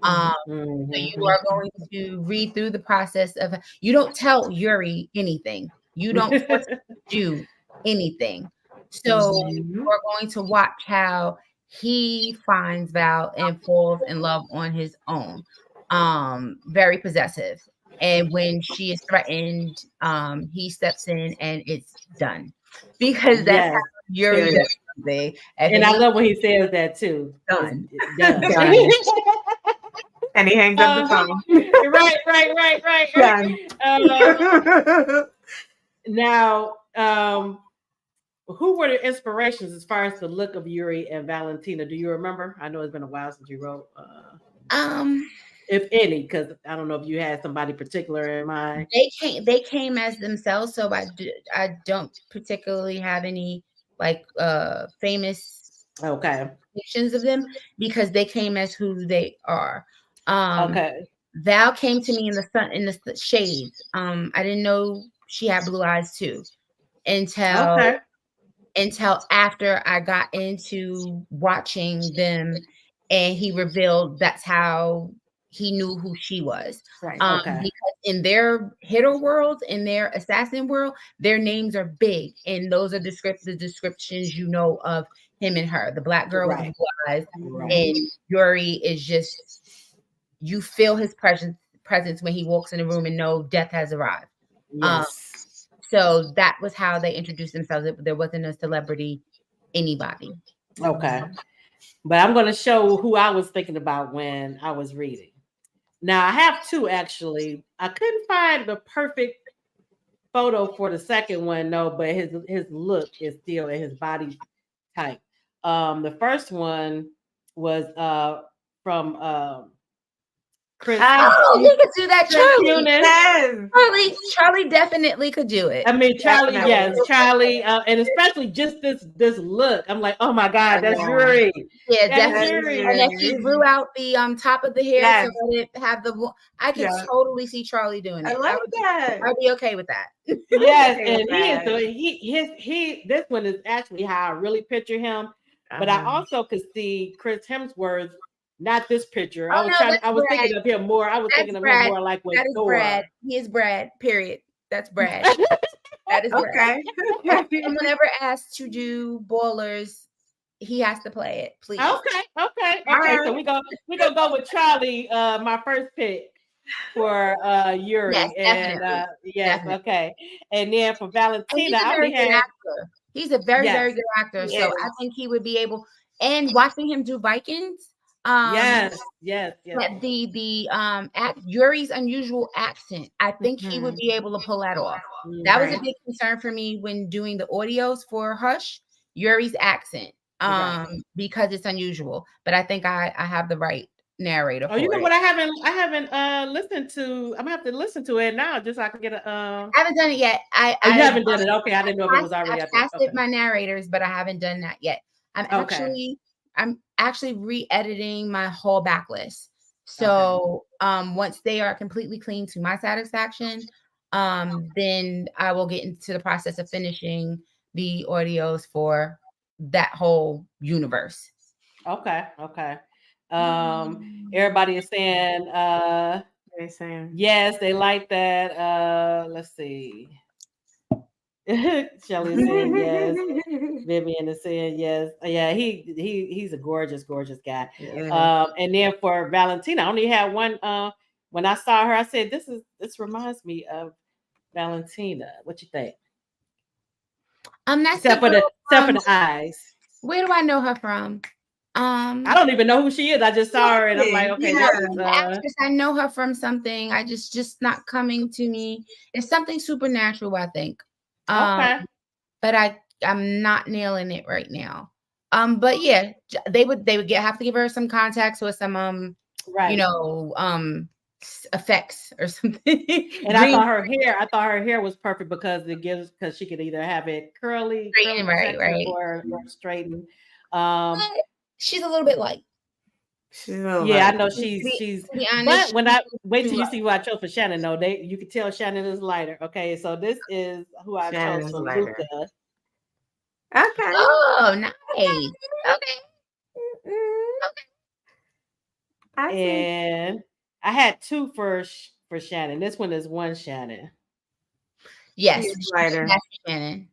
So you are going to read through the process of, you don't tell Yuri anything. You don't force him to do anything. So you are going to watch how he finds Val and falls in love on his own. Very possessive. And when she is threatened, he steps in and it's done. Because that's how Yuri does something. And I love when he says that too. Done. Done. And he hangs up the phone. Right. Now, who were the inspirations as far as the look of Yuri and Valentina? Do you remember? I know it's been a while since you wrote. If any, because I don't know if you had somebody particular in mind. They came as themselves, so I don't particularly have any like famous pictures of them, because they came as who they are. Val came to me in the shades. I didn't know she had blue eyes too until after I got into watching them, and he revealed that's how he knew who she was. Because in their hitter world, in their assassin world, their names are big, and those are the descriptions of him and her. The black girl with blue eyes, and Yuri is just, you feel his presence when he walks in the room and know death has arrived. So that was how they introduced themselves. There wasn't a celebrity, anybody. Okay. But I'm going to show who I was thinking about when I was reading. Now, I have two, actually. I couldn't find the perfect photo for the second one, no, but his look is still in his body type. The first one was from Chris. He could do that. Charlie definitely could do it. I mean, Charlie, and especially just this look. I'm like, oh my God, that's Yuri. Yeah, definitely. And then he blew out the top of the hair to let it have the. I could totally see Charlie doing it. I like that. I'd be okay with that. Yes, and he this one is actually how I really picture him. But I also could see Chris Hemsworth. Not this picture. I was thinking of him more. I was thinking of him more like with Thor. Brad. He is Brad. Period. That's Brad. That is Brad. If someone ever asked to do Ballers, he has to play it, please. Okay. So we gonna go with Charlie. My first pick for Yuri. Yes, definitely. Okay. And then for Valentina, he's a very very good actor. So I think he would be able. And watching him do Vikings. Yes. The Yuri's unusual accent, I think he would be able to pull that off. That was a big concern for me when doing the audios for Hush. Yuri's accent, because it's unusual. But I think I have the right narrator. You know what? I haven't listened to. I'm gonna have to listen to it now, just so I can get a. I haven't done it yet. I haven't done it. Okay, I didn't know if it was already. I've casted my narrators, but I haven't done that yet. I'm actually re-editing my whole backlist. So once they are completely clean to my satisfaction, then I will get into the process of finishing the audios for that whole universe. Okay. Everybody is saying yes, they like that. Let's see. Shelly is saying yes. Vivian is saying yes. Yeah, he's a gorgeous guy. And then for Valentina, I only had one. When I saw her, I said, "This reminds me of Valentina." What you think? Except for the eyes. Where do I know her from? I don't even know who she is. I just saw her and I'm like, okay, actress. I know her from something. I just not coming to me. It's something supernatural, I think. But I I'm not nailing it right now. But yeah, they would have to give her some contacts or some Right. effects or something. And I thought her hair was perfect because she could either have it curly protected or straightened. She's a little bit light. She's a little Yeah, light. I know she's. To be honest, But when I wait till you light. see who I chose for Shannon, though, you can tell Shannon is lighter. Okay, so this is who I Shannon chose is for lighter. Luca. Okay. Oh, nice. Okay. I see. And I had two for Shannon. This one is one Shannon. Yes, She's lighter. That's Shannon.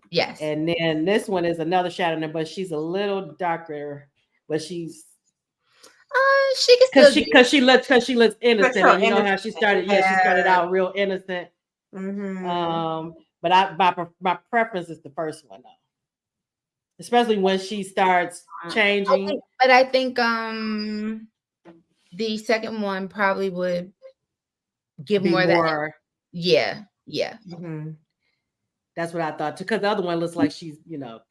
Yes. And then this one is another Shannon, but she's a little darker, but she's she can still because she looks innocent, so and you know how innocent. she started. Yeah, she started out real innocent. Mm-hmm. But my preference is the first one though, especially when she starts changing. I think the second one probably would give more that. Yeah. Mm-hmm. That's what I thought too, because the other one looks like she's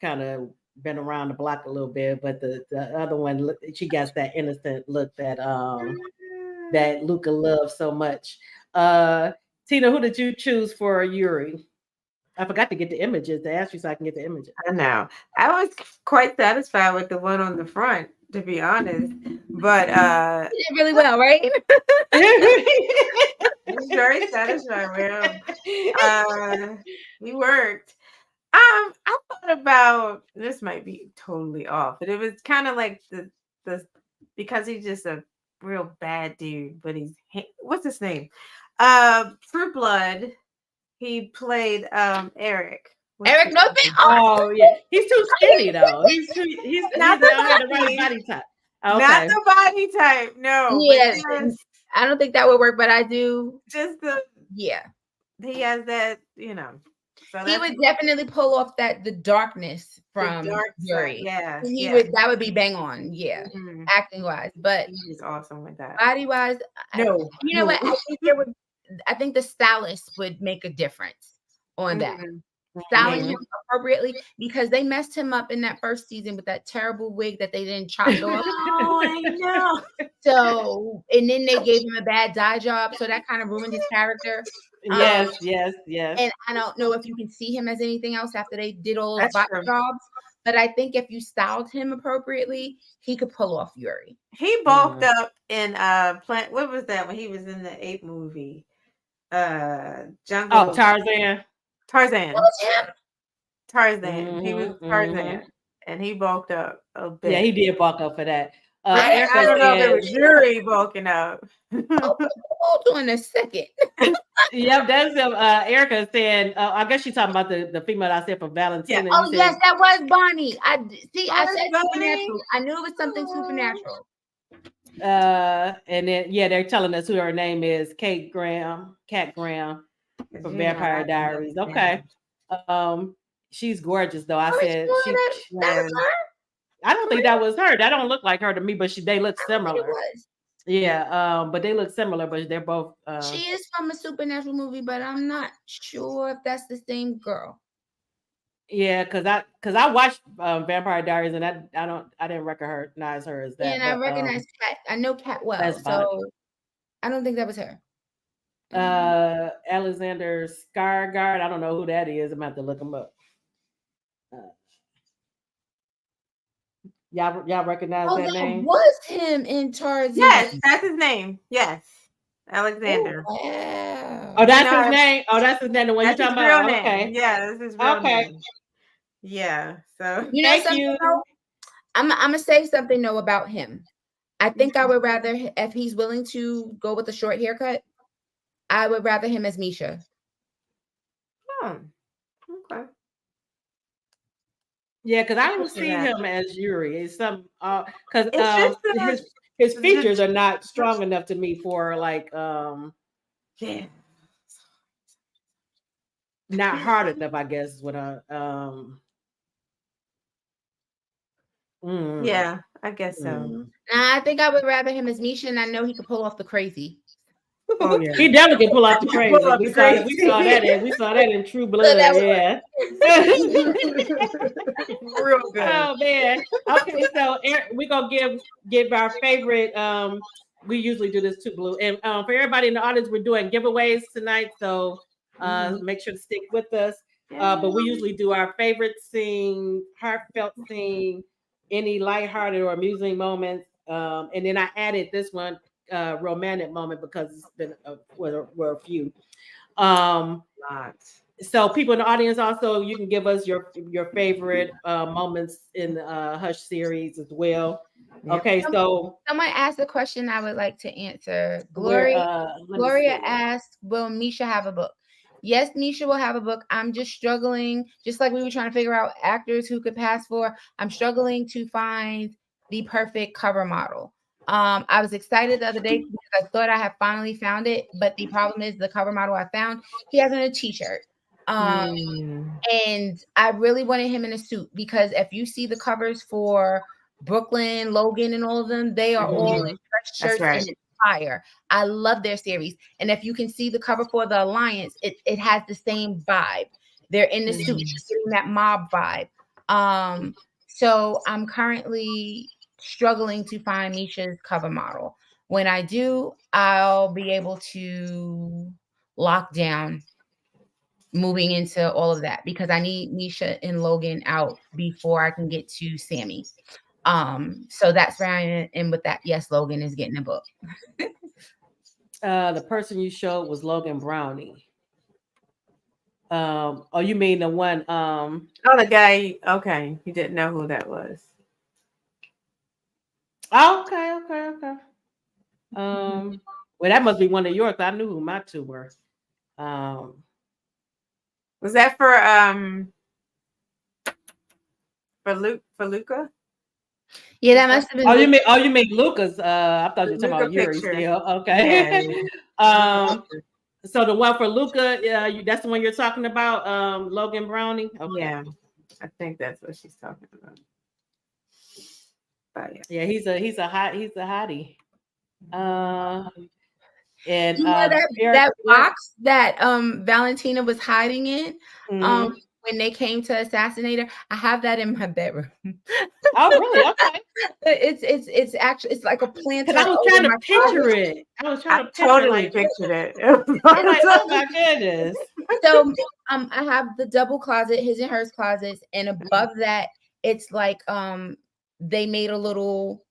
kind of been around the block a little bit, but the other one, she got that innocent look that Luca loves so much. Tina, who did you choose for Yuri? I forgot to get the images to ask you so I can get the images. I know. I was quite satisfied with the one on the front, to be honest. But you did really well, right? It's very satisfying with him. He worked. I thought about this might be totally off, but it was kind of like the because he's just a real bad dude, but what's his name? True Blood. He played Eric. Eric Northman. Oh yeah, he's too skinny though. He's not the right body type. Okay. Not the body type. No. Yeah, I don't think that would work, but I do. Just he has that, So he would definitely pull off the darkness from Yuri. Yeah. That would be bang on. Yeah. Mm-hmm. Acting wise. But he's awesome with that. Body wise, no. You know what? I think the stylist would make a difference on that. Styling him appropriately, because they messed him up in that first season with that terrible wig that they didn't chop off. Oh, I know. So, and then they gave him a bad dye job, so that kind of ruined his character. Yes. And I don't know if you can see him as anything else after they did all those bot jobs. But I think if you styled him appropriately, he could pull off Yuri. He bulked up in what was that when he was in the Ape movie? Jungle. Oh, Tarzan. Tarzan. That was him. Tarzan. He was Tarzan, and he bulked up a bit. Yeah, he did bulk up for that. I don't know if it was Yuri bulking up. Hold on a second. Yep, that's Erica saying. I guess she's talking about the female I said for Valentina. Yeah. Oh yes, that was Bonnie. I said supernatural. I knew it was something supernatural. And then they're telling us who her name is, Kat Graham from Vampire Diaries. Okay. She's gorgeous though. I said I don't think that was her. That don't look like her to me, but they look similar. Yeah, but they look similar, but they're both. She is from a supernatural movie, but I'm not sure if that's the same girl. Yeah, because I watched Vampire Diaries, and I didn't recognize her as that. And I recognize Kat. I know Kat well, so I don't think that was her. Alexander Skarsgård. I don't know who that is. I'm about to look him up. Y'all recognize that name? Was him in Tarzan? Yes, that's his name. Yes, Alexander. Oh, wow. Oh, that's his name. Oh, that's his name. The one you're talking about. Okay. Yeah, that's his real name. Yeah. So thank you. I'm gonna say something though about him. I think I would rather, if he's willing to go with a short haircut, I would rather him as Misha. Oh, okay. Yeah, because I don't see him as Yuri. It's some because his features are not strong enough to me for like not hard enough, I guess is what yeah, I guess so. I think I would rather him as Misha, and I know he could pull off the crazy. Oh yeah. He definitely can pull off the crazy. Pull off We the saw that. crazy. We saw that in True So Blood. that was Yeah. Real good. Oh man. Okay, so we're gonna give our favorite. We usually do this too, Blue. And for everybody in the audience, we're doing giveaways tonight. So make sure to stick with us. But we usually do our favorite scene, heartfelt scene, any lighthearted or amusing moments. And then I added this one, romantic moment, because it's been were a few. Lots. So people in the audience also, you can give us your favorite moments in the Hush series as well. Yep. Okay, so someone asked a question I would like to answer. Gloria Gloria asked, will Misha have a book? Yes, Misha will have a book. I'm just struggling, just like we were trying to figure out actors who could pass for. I'm struggling to find the perfect cover model. I was excited the other day because I thought I had finally found it, but the problem is the cover model I found, he has on a t-shirt. And I really wanted him in a suit, because if you see the covers for Brooklyn, Logan, and all of them, they are all in dress shirts and it's fire. I love their series. And if you can see the cover for the Alliance, it has the same vibe. They're in the suit, getting that mob vibe. So I'm currently struggling to find Misha's cover model. When I do, I'll be able to lock down moving into all of that, because I need Misha and Logan out before I can get to Sammy. So that's where I am with that. Yes, Logan is getting a book. The person you showed was Logan Brownie. Oh, you mean the one? Oh, the guy. Okay, you didn't know who that was. Oh, okay. Well, that must be one of yours. I knew who my two were. Was that for Luca? Yeah, that must have been. You mean Lucas? I thought you were talking about Yuri still. Okay. Yeah. So the one for Luca, that's the one you're talking about, Logan Browning. Okay. Yeah, I think that's what she's talking about. But yeah, he's a hottie. And you know that box that Valentina was hiding in, when they came to assassinate her, I have that in my bedroom. Oh, really? Okay. It's actually, it's like a planter. Because I was trying to picture it. I was trying to totally picture it. I'm like, oh my goodness. So I have the double closet, his and hers closets, and above that, it's like they made a little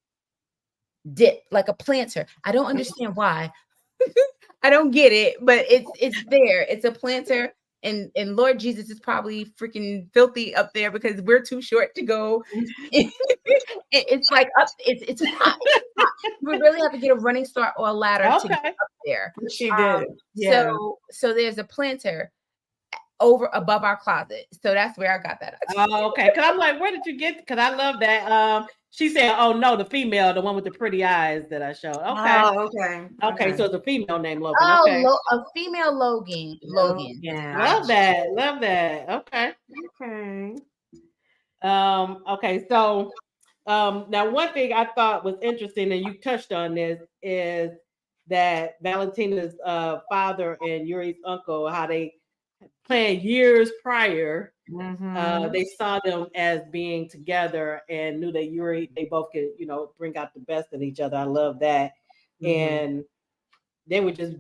dip, like a planter. I don't understand why. I don't get it, but it's there. It's a planter, and Lord Jesus is probably freaking filthy up there because we're too short to go. It's like up. It's hot. We really have to get a running start or a ladder to get up there. She did. Yeah. So there's a planter over above our closet. So that's where I got that. Oh, okay. Because I'm like, where did you get? Because I love that. She said, "Oh no, the female, the one with the pretty eyes that I showed." Okay. Oh, okay. So it's a female named Logan. Oh, okay. A female Logan. Logan. Yeah. Love that. Okay. Okay. So, now one thing I thought was interesting, and you touched on this, is that Valentina's father and Yuri's uncle, how they planned years prior. They saw them as being together and knew that they both could, bring out the best in each other. I love that. And they were just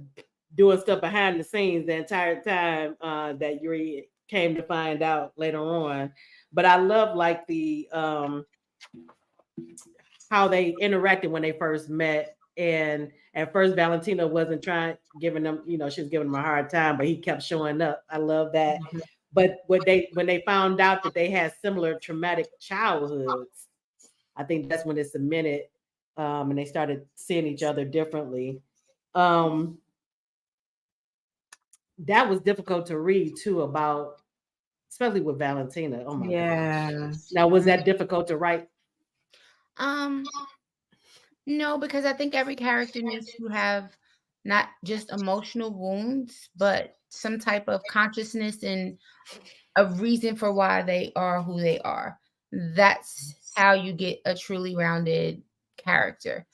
doing stuff behind the scenes the entire time, that Yuri came to find out later on. But I love like the how they interacted when they first met. And at first Valentina wasn't giving them, she was giving him a hard time, but he kept showing up. I love that. But when they found out that they had similar traumatic childhoods, I think that's when it cemented, and they started seeing each other differently. That was difficult to read too, about, especially with Valentina. Oh my gosh. Now, was that difficult to write? No, because I think every character needs to have not just emotional wounds, but some type of consciousness and a reason for why they are who they are. That's how you get a truly rounded character.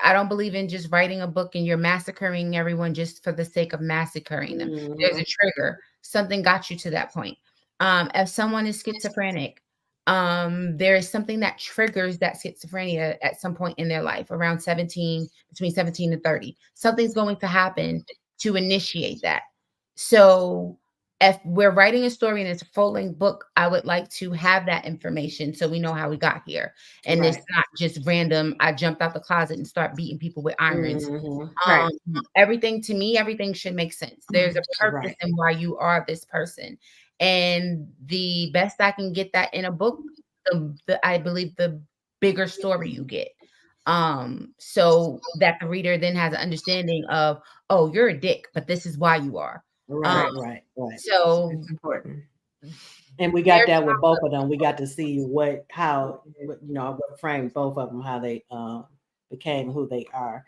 I don't believe in just writing a book and you're massacring everyone just for the sake of massacring them. There's a trigger. Something got you to that point. If someone is schizophrenic, there is something that triggers that schizophrenia at some point in their life, around 17, between 17 and 30. Something's going to happen to initiate that. So if we're writing a story and it's a full-length book, I would like to have that information so we know how we got here. And it's not just random, I jumped out the closet and start beating people with irons. Right. Everything, to me, everything should make sense. There's a purpose in why you are this person. And the best I can get that in a book, I believe the bigger story you get. So that the reader then has an understanding of, oh, you're a dick, but this is why you are. Right. So it's important. And we got that with both of them. We got to see what framed both of them, how they became who they are,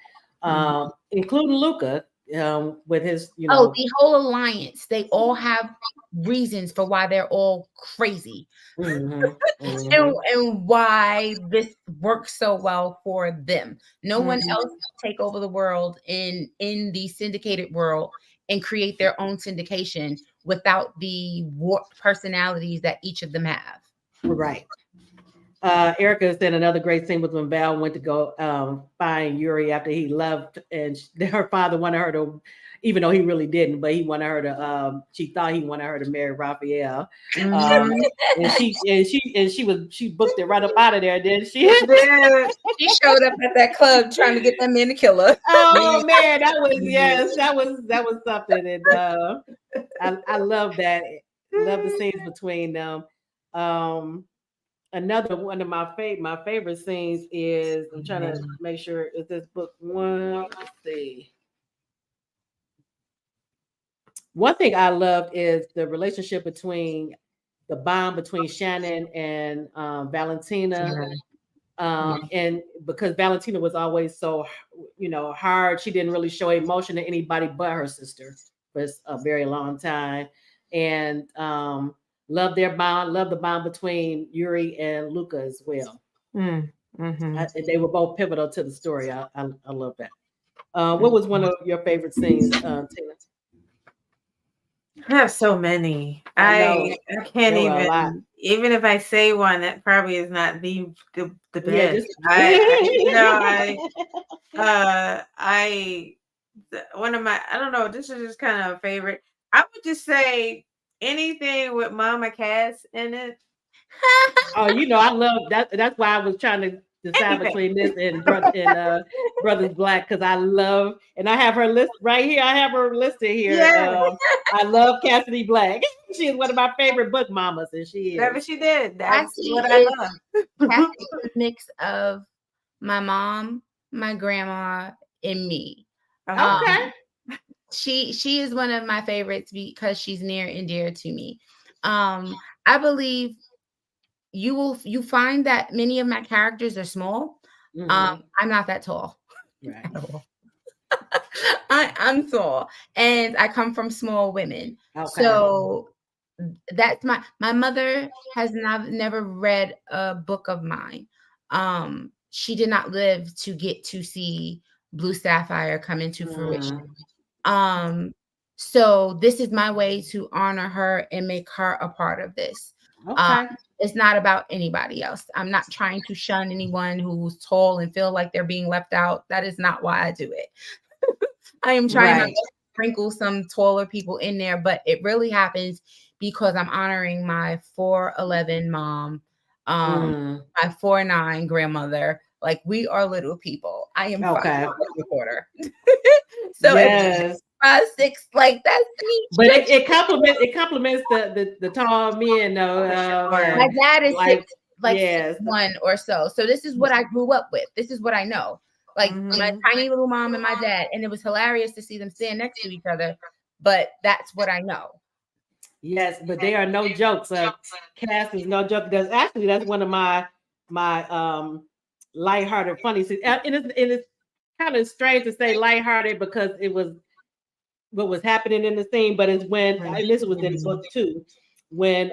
including Luca, with his, the whole alliance. They all have reasons for why they're all crazy, and why this works so well for them. No one else can take over the world in the syndicated world and create their own syndication without the warped personalities that each of them have. Right. Erica said another great scene was when Val went to go find Yuri after he left, and her father wanted her to, even though he really didn't, but he wanted her to. She thought he wanted her to marry Raphael, and she booked it right up out of there, didn't she? She showed up at that club trying to get that man to kill her. Oh man, that was something, and I love that. Love the scenes between them. Another one of my favorite scenes is, I'm trying to make sure, is this book one? Let's see. One thing I loved is the relationship between the bond between Shannon and Valentina. And because Valentina was always so, hard, she didn't really show emotion to anybody but her sister for a very long time. And love their bond, love the bond between Yuri and Luca as well. They were both pivotal to the story. I love that. What was one of your favorite scenes, Tina? I have so many. I can't even if I say one, that probably is not the best. One of my, I don't know, this is just kind of a favorite. I would just say anything with Mama Cass in it. I love that. That's why I was trying to decide between this and Brothers Black, because I love, and I have her list right here. I have her listed here. Yes. I love Cassidy Black. She is one of my favorite book mamas, and she is. Whatever she did, that's what I love. Cassidy is a mix of my mom, my grandma, and me. Okay. She is one of my favorites because she's near and dear to me. I believe you find that many of my characters are small. I'm not that tall. Right. I'm tall, and I come from small women. Okay. So that's my mother has never read a book of mine. She did not live to get to see Blue Saffire come into fruition. So this is my way to honor her and make her a part of this. Okay. It's not about anybody else. I'm not trying to shun anyone who's tall and feel like they're being left out. That is not why I do it. I am trying to sprinkle some taller people in there, but it really happens because I'm honoring my 4'11" mom, my 4'9" grandmother. Like, we are little people. I am 5'4". So yes. 5'6", like that's me. But it complements the tall men though. My dad is 6'1" or so. So this is what I grew up with. This is what I know. Like my tiny little mom and my dad, and it was hilarious to see them stand next to each other. But that's what I know. Yes, but they are no jokes. Cass is no joke. That's one of my lighthearted, funny scenes. And it's kind of strange to say lighthearted because it was what was happening in the scene, but it's when, and this was in the book too, when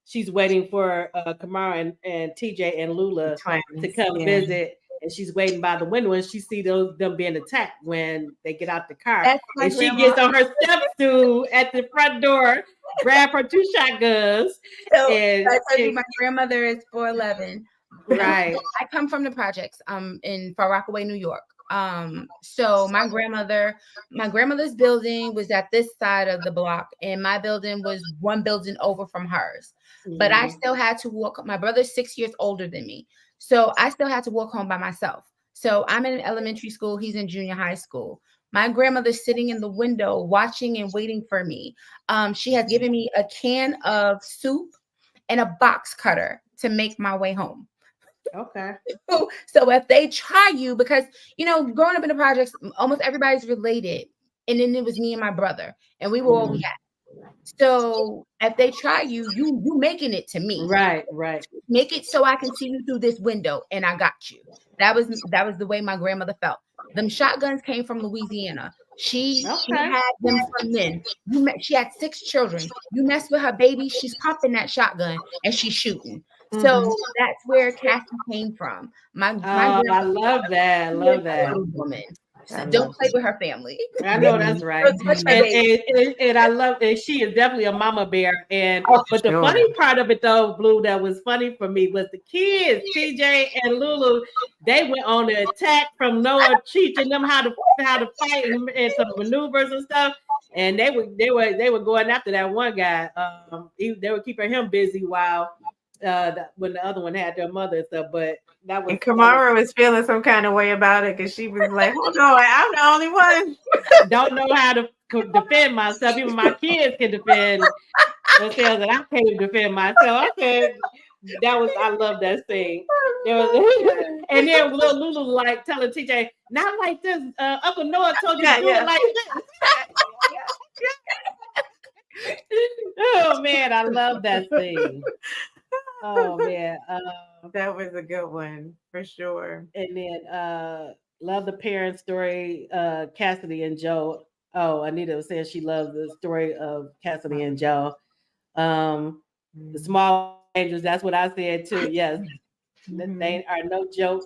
she's waiting for Kamara and TJ and Lula to come visit, and she's waiting by the window, and she see them being attacked when they get out the car, That's my and she grandma. gets on her step stool at the front door, grab her 2 shotguns, So and I told you my grandmother is 4'11". right. I come from the projects in Far Rockaway, New York. So my grandmother's building was at this side of the block, and my building was one building over from hers. But I still had to walk. My brother's 6 years older than me, so I still had to walk home by myself. So I'm in elementary school, he's in junior high school. My grandmother's sitting in the window watching and waiting for me. She has given me a can of soup and a box cutter to make my way home. Okay. So if they try you, because growing up in the projects, almost everybody's related, and then it was me and my brother, and we were all we had. So if they try you, you making it to me. Right. Make it so I can see you through this window, and I got you. That was the way my grandmother felt. Them shotguns came from Louisiana. She had them from then. She had 6 children. You mess with her baby, she's popping that shotgun and she's shooting. So that's where Cassie came from. My grandma, I love that. I love that. Woman. So don't play with her family. I know that's right. And I love it. She is definitely a mama bear. And but the funny part of it though, Blue, that was funny for me was the kids, TJ and Lulu, they went on the attack from Noah teaching them how to fight and some maneuvers and stuff. And they were going after that one guy. They were keeping him busy while when the other one had their mother and stuff. But that was, and Kamara was feeling some kind of way about it because she was like, "Hold on, I'm the only one. Don't know how to defend myself. Even my kids can defend themselves, and I can't defend myself." I love that scene. And then little Lulu like telling TJ, "Not like this. Uncle Noah told you to do it like this." Oh man, I love that scene. Oh man, that was a good one for sure. And then love the parent story, Cassidy and Joe. Oh, Anita was saying she loved the story of Cassidy and Joe. The small angels, that's what I said too. Yes. They are no joke.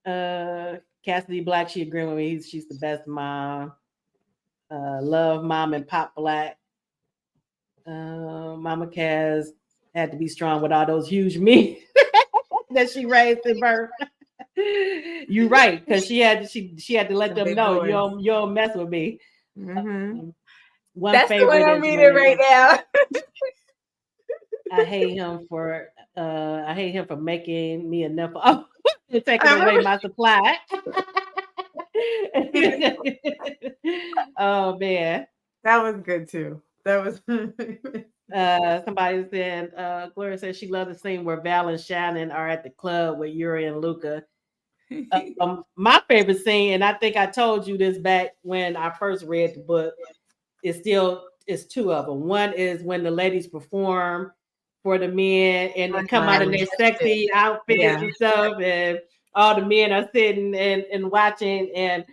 Cassidy Black, she agreed with me. She's the best mom. Love Mom and Pop Black. Mama Cass had to be strong with all those huge meat that she raised in birth. You're right, because she had to let them know you don't mess with me. That's the one I'm reading right now. I hate him for making me enough and taking away my supply. Oh man, that was good too. That was somebody said Gloria said she loved the scene where Val and Shannon are at the club with Yuri and Luca. My favorite scene, and I think I told you this back when I first read the book, it's 2 of them. One is when the ladies perform for the men and they come out in their sexy outfits and stuff, and all the men are sitting and watching. And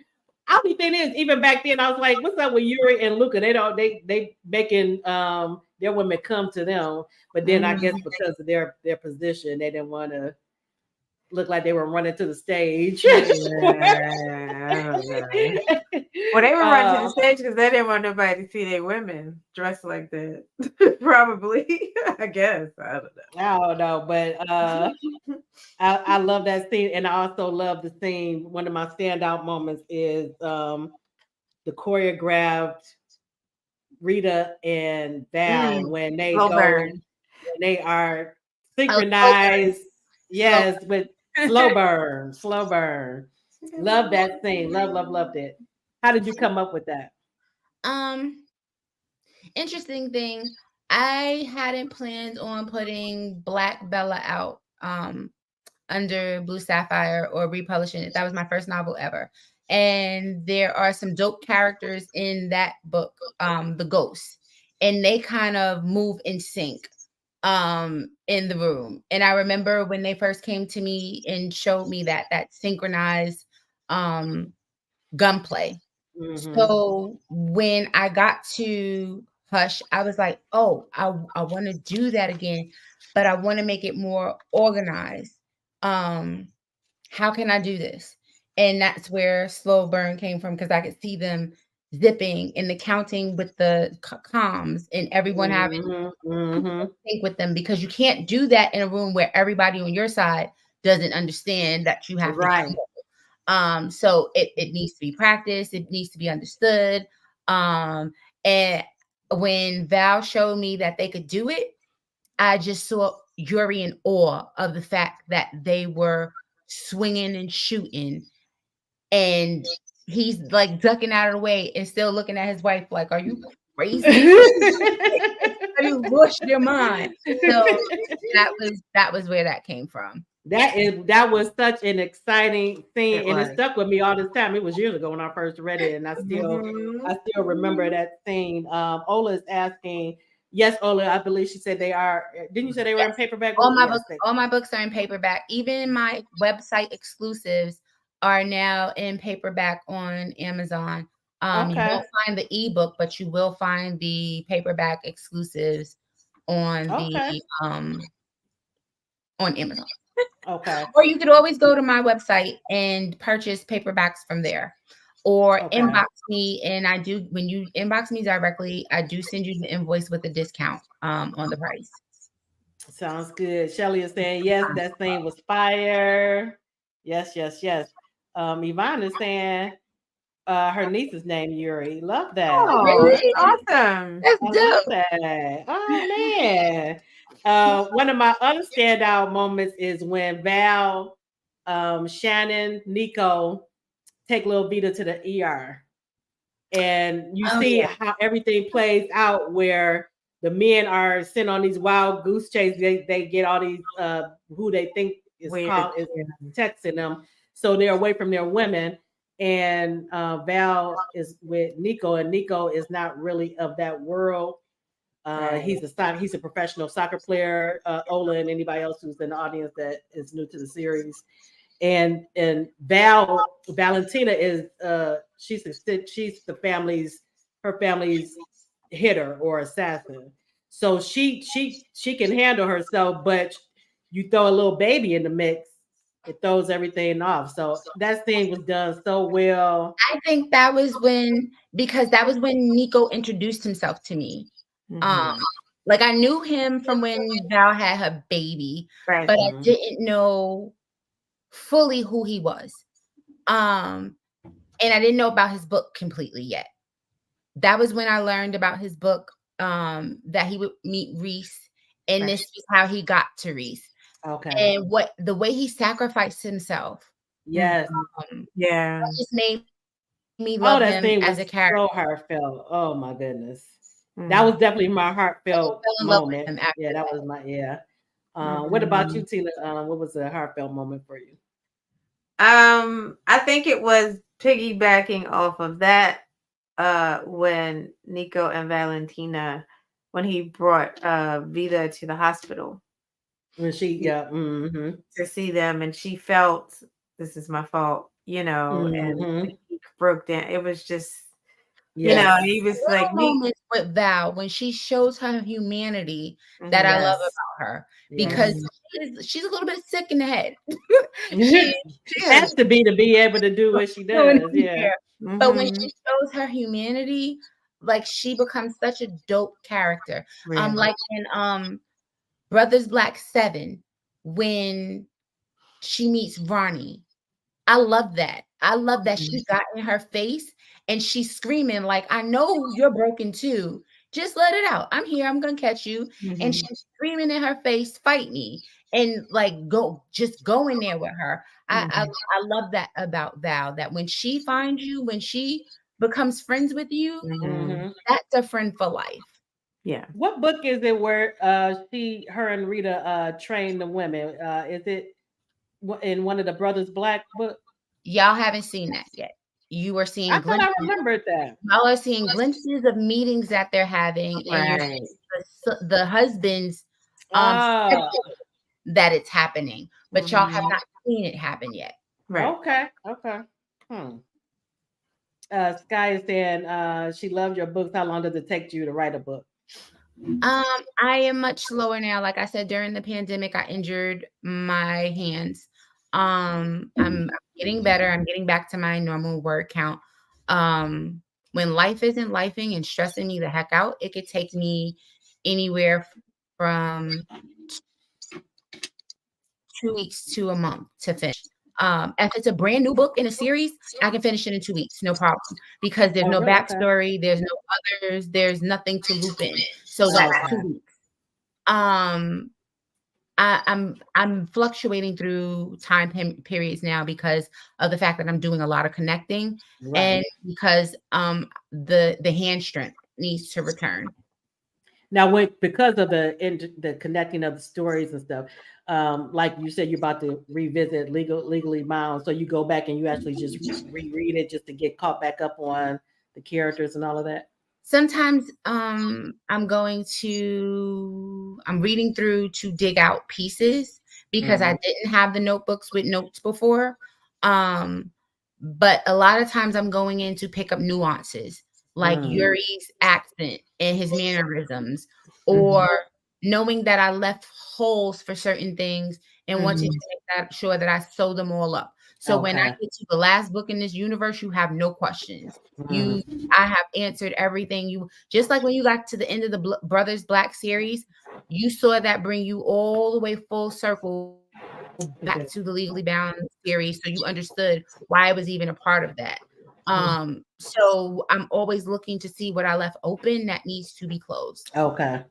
I'll be thinking, even back then, I was like, "What's up with Yuri and Luca? They making their women come to them." But then I guess because of their position, they didn't want to look like they were running to the stage. Well, they were running to the stage because they didn't want nobody to see their women dressed like that. Probably, I guess. I don't know, but I love that scene, and I also love the scene. One of my standout moments is the choreographed Rita and Val when they when they are synchronized. Yes, with slow burn. Love that scene. Loved it. How did you come up with that? Interesting thing. I hadn't planned on putting Black Bella out under Blue Saffire or republishing it. That was my first novel ever. And there are some dope characters in that book, the ghosts, and they kind of move in sync in the room. And I remember when they first came to me and showed me that synchronized gunplay. So when I got to Hush, I was like, oh, I want to do that again, but I want to make it more organized. how can I do this? And that's where slow burn came from, because I could see them zipping and the counting with the comms and everyone having think with them, because you can't do that in a room where everybody on your side doesn't understand that you have to Right. so it needs to be practiced, it needs to be understood. And when Val showed me that they could do it, I just saw Yuri in awe of the fact that they were swinging and shooting, and he's like ducking out of the way and still looking at his wife like, are you crazy? Are you lost your mind? So that was where that came from. That was such an exciting scene, and it was. stuck with me all this time. It was years ago when I first read it, and I still remember that scene. Ola is asking, yes, Ola, I believe she said they are. Didn't you say they were in paperback? All my Yes, books, all my books are in paperback. Even my website exclusives are now in paperback on Amazon. You Okay. won't find the ebook, but you will find the paperback exclusives on Okay. the on Amazon. Okay. Or you could always go to my website and purchase paperbacks from there. Or Okay. inbox me, and I do, when you inbox me directly, I do send you the invoice with a discount on the price. Sounds good. Shelly is saying, yes, that scene was fire. Yes, yes, yes. Yvonne is saying her niece's name Yuri. Love that. Oh, Really? that's awesome. That's I love dope. that. Oh man. One of my other standout moments is when Val, Shannon, Nico take little Vita to the ER. And you Oh see yeah. how everything plays out where the men are sent on these wild goose chases. They get all these who they think is Weird. called is texting them. So they're away from their women. And Val is with Nico, and Nico is not really of that world. Right. He's a professional soccer player. Ola and anybody else who's in the audience that is new to the series, and Valentina is she's the her family's hitter or assassin. So she can handle herself, but you throw a little baby in the mix, it throws everything off. So that scene was done so well. I think that was because that was when Nico introduced himself to me. Like I knew him from when Val had her baby, Right. but I didn't know fully who he was. And I didn't know about his book completely yet. That was when I learned about his book, that he would meet Reese, and this is how he got to Reese. Okay. And the way he sacrificed himself. Yes. Yeah. That just made me Oh, love that him scene as was a character. so heartfelt. Oh my goodness. That was definitely my heartfelt fell in love with moment. him after Yeah, that that. was my What about you, Tina? What was a heartfelt moment for you? I think it was piggybacking off of that when Nico and Valentina, when he brought Vita to the hospital When she to see them, and she felt this is my fault, and he broke down. It was just he was like me. Moments with Val when she shows her humanity that I love about her, because she's a little bit sick in the head. she has to be able to do what she does. Yeah. But when she shows her humanity, like she becomes such a dope character. Like in Brothers Black 7, when she meets Ronnie. I love that. I love that she got in her face and she's screaming like, I know you're broken too. Just let it out. I'm here. I'm gonna catch you. And she's screaming in her face, fight me. And like just go in there with her. I love that about Val, that when she finds you, when she becomes friends with you, that's a friend for life. Yeah. What book is it where her and Rita train the women? Is it in one of the Brothers Black books? Y'all haven't seen that yet. You are seeing I thought glimpses. I remembered that. Y'all are seeing glimpses of meetings that they're having, and you're seeing the husbands that it's happening, but y'all have not seen it happen yet. Right. Okay. Sky is saying she loved your books. How long does it take you to write a book? I am much slower now. Like I said, during the pandemic, I injured my hands. I'm getting better. I'm getting back to my normal word count. When life isn't lifing and stressing me the heck out, it could take me anywhere from 2 weeks to a month to finish. If it's a brand new book in a series, I can finish it in 2 weeks, no problem, because there's Oh, no really? Okay. backstory, there's no others, there's nothing to loop in. So that's Okay. 2 weeks. I'm fluctuating through time periods now because of the fact that I'm doing a lot of connecting, Right. and because the hand strength needs to return. Now, because of the connecting of the stories and stuff, like you said, you're about to revisit Legally Bound, so you go back and you actually just reread it just to get caught back up on the characters and all of that. Sometimes I'm reading through to dig out pieces because I didn't have the notebooks with notes before. But a lot of times I'm going in to pick up nuances like Yuri's accent and his mannerisms, or knowing that I left holes for certain things and wanting to make sure that I sew them all up. So when I get to the last book in this universe, you have no questions. I have answered everything. You just like when you got to the end of the Brothers Black series, you saw that bring you all the way full circle back to the Legally Bound series, so you understood why I was even a part of that. So I'm always looking to see what I left open that needs to be closed. Okay.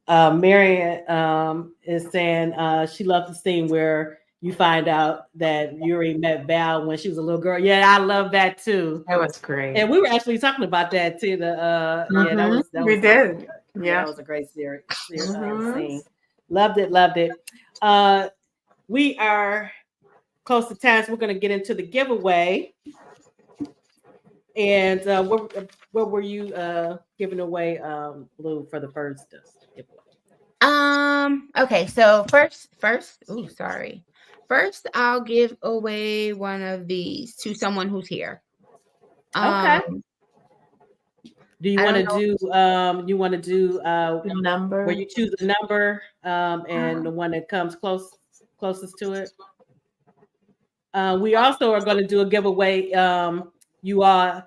Marion is saying she loved the scene where you find out that Yuri met Val when she was a little girl. Yeah, I love that too. That was great. And we were actually talking about that too. Yeah, we did. Yeah, that was a great scene. Loved it. We are close to time, so we're going to get into the giveaway. And what were you giving away, Blue, for the first giveaway? Okay, so first, I'll give away one of these to someone who's here. Okay. Do you want to do the number where you choose a number and the one that comes closest to it? We also are going to do a giveaway. You all,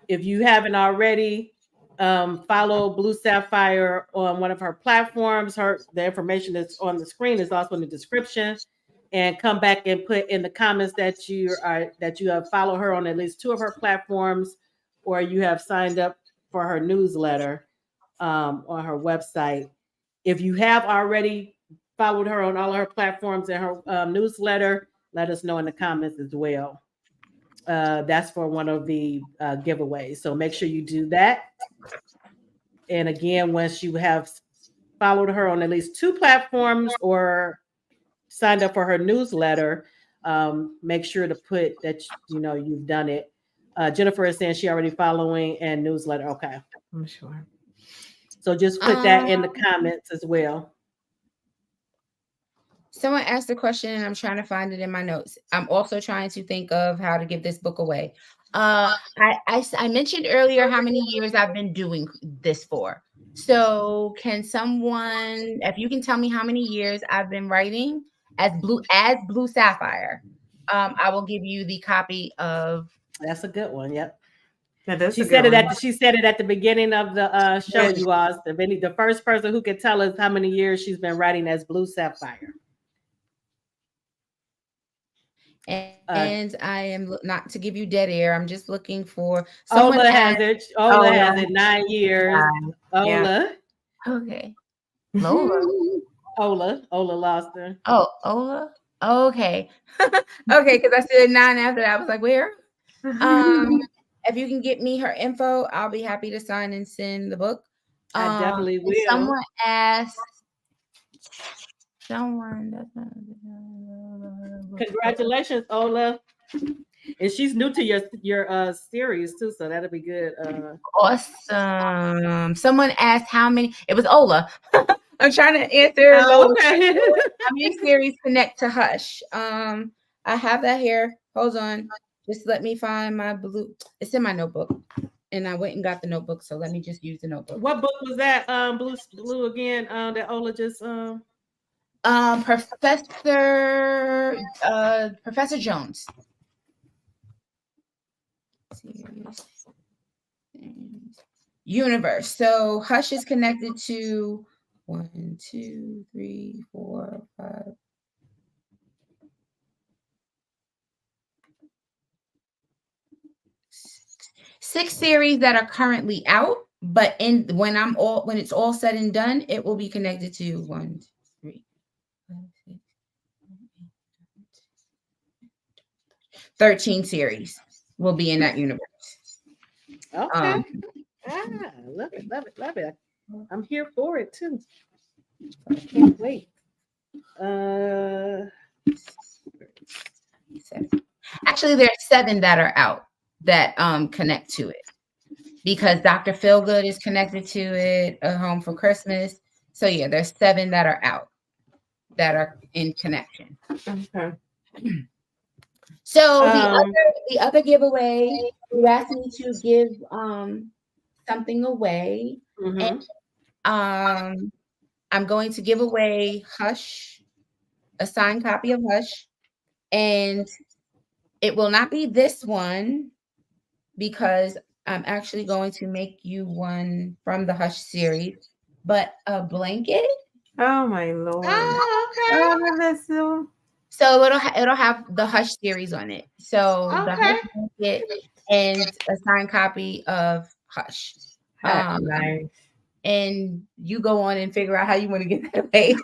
if you haven't already, follow Blue Saffire on one of her platforms. The information that's on the screen is also in the description. And come back and put in the comments that you have followed her on at least 2 of her platforms, or you have signed up for her newsletter on her website. If you have already followed her on all of her platforms and her newsletter, let us know in the comments as well. That's for one of the giveaways. So make sure you do that. And again, once you have followed her on at least 2 platforms or signed up for her newsletter, make sure to put that you've done it. Jennifer is saying she already following and newsletter. Okay, I'm sure. So just put that in the comments as well. Someone asked a question and I'm trying to find it in my notes. I'm also trying to think of how to give this book away. I mentioned earlier how many years I've been doing this for. So can someone, if you can tell me how many years I've been writing as Blue Saffire, I will give you the copy of. That's a good one. Yep. She said it at the beginning of the show. You asked the first person who could tell us how many years she's been writing as Blue Saffire. And I am not to give you dead air. I'm just looking for someone. Ola has it. Ola has it. 9 years. Ola. Yeah. Okay. Lola. Ola lost her. Oh, Ola. Okay. Okay, because I said 9 after that. I was like, where? If you can get me her info, I'll be happy to sign and send the book. I definitely will. Someone asked. Congratulations, Ola. And she's new to your series too, so that'll be good. Awesome. Someone asked how many. It was Ola. I'm trying to answer. Okay. How many series connect to Hush? I have that here. Hold on. Just let me find my blue. It's in my notebook, and I went and got the notebook. So let me just use the notebook. What book was that? Blue again. That Ola just. Professor Professor Jones. Series. Universe. So Hush is connected to 1, 2, 3, 4, 5. 6 series that are currently out, but when it's all said and done, it will be connected to 1, 2, 3, 5, 6, 13 series will be in that universe. Okay. Love it, love it, love it. I'm here for it too. I can't wait. Actually, there are 7 that are out that connect to it, because Dr. Feelgood is connected to it, A Home for Christmas. So yeah, there's 7 that are out that are in connection. Okay. So the other giveaway, you asked me to give something away. Mm-hmm. And I'm going to give away Hush, a signed copy of Hush, and it will not be this one, because I'm actually going to make you one from the Hush series, but a blanket. Oh my Lord. Oh, okay. So it'll have the Hush series on it. So the Okay. Hush blanket and a signed copy of Hush. Nice. And you go on and figure out how you want to get that away.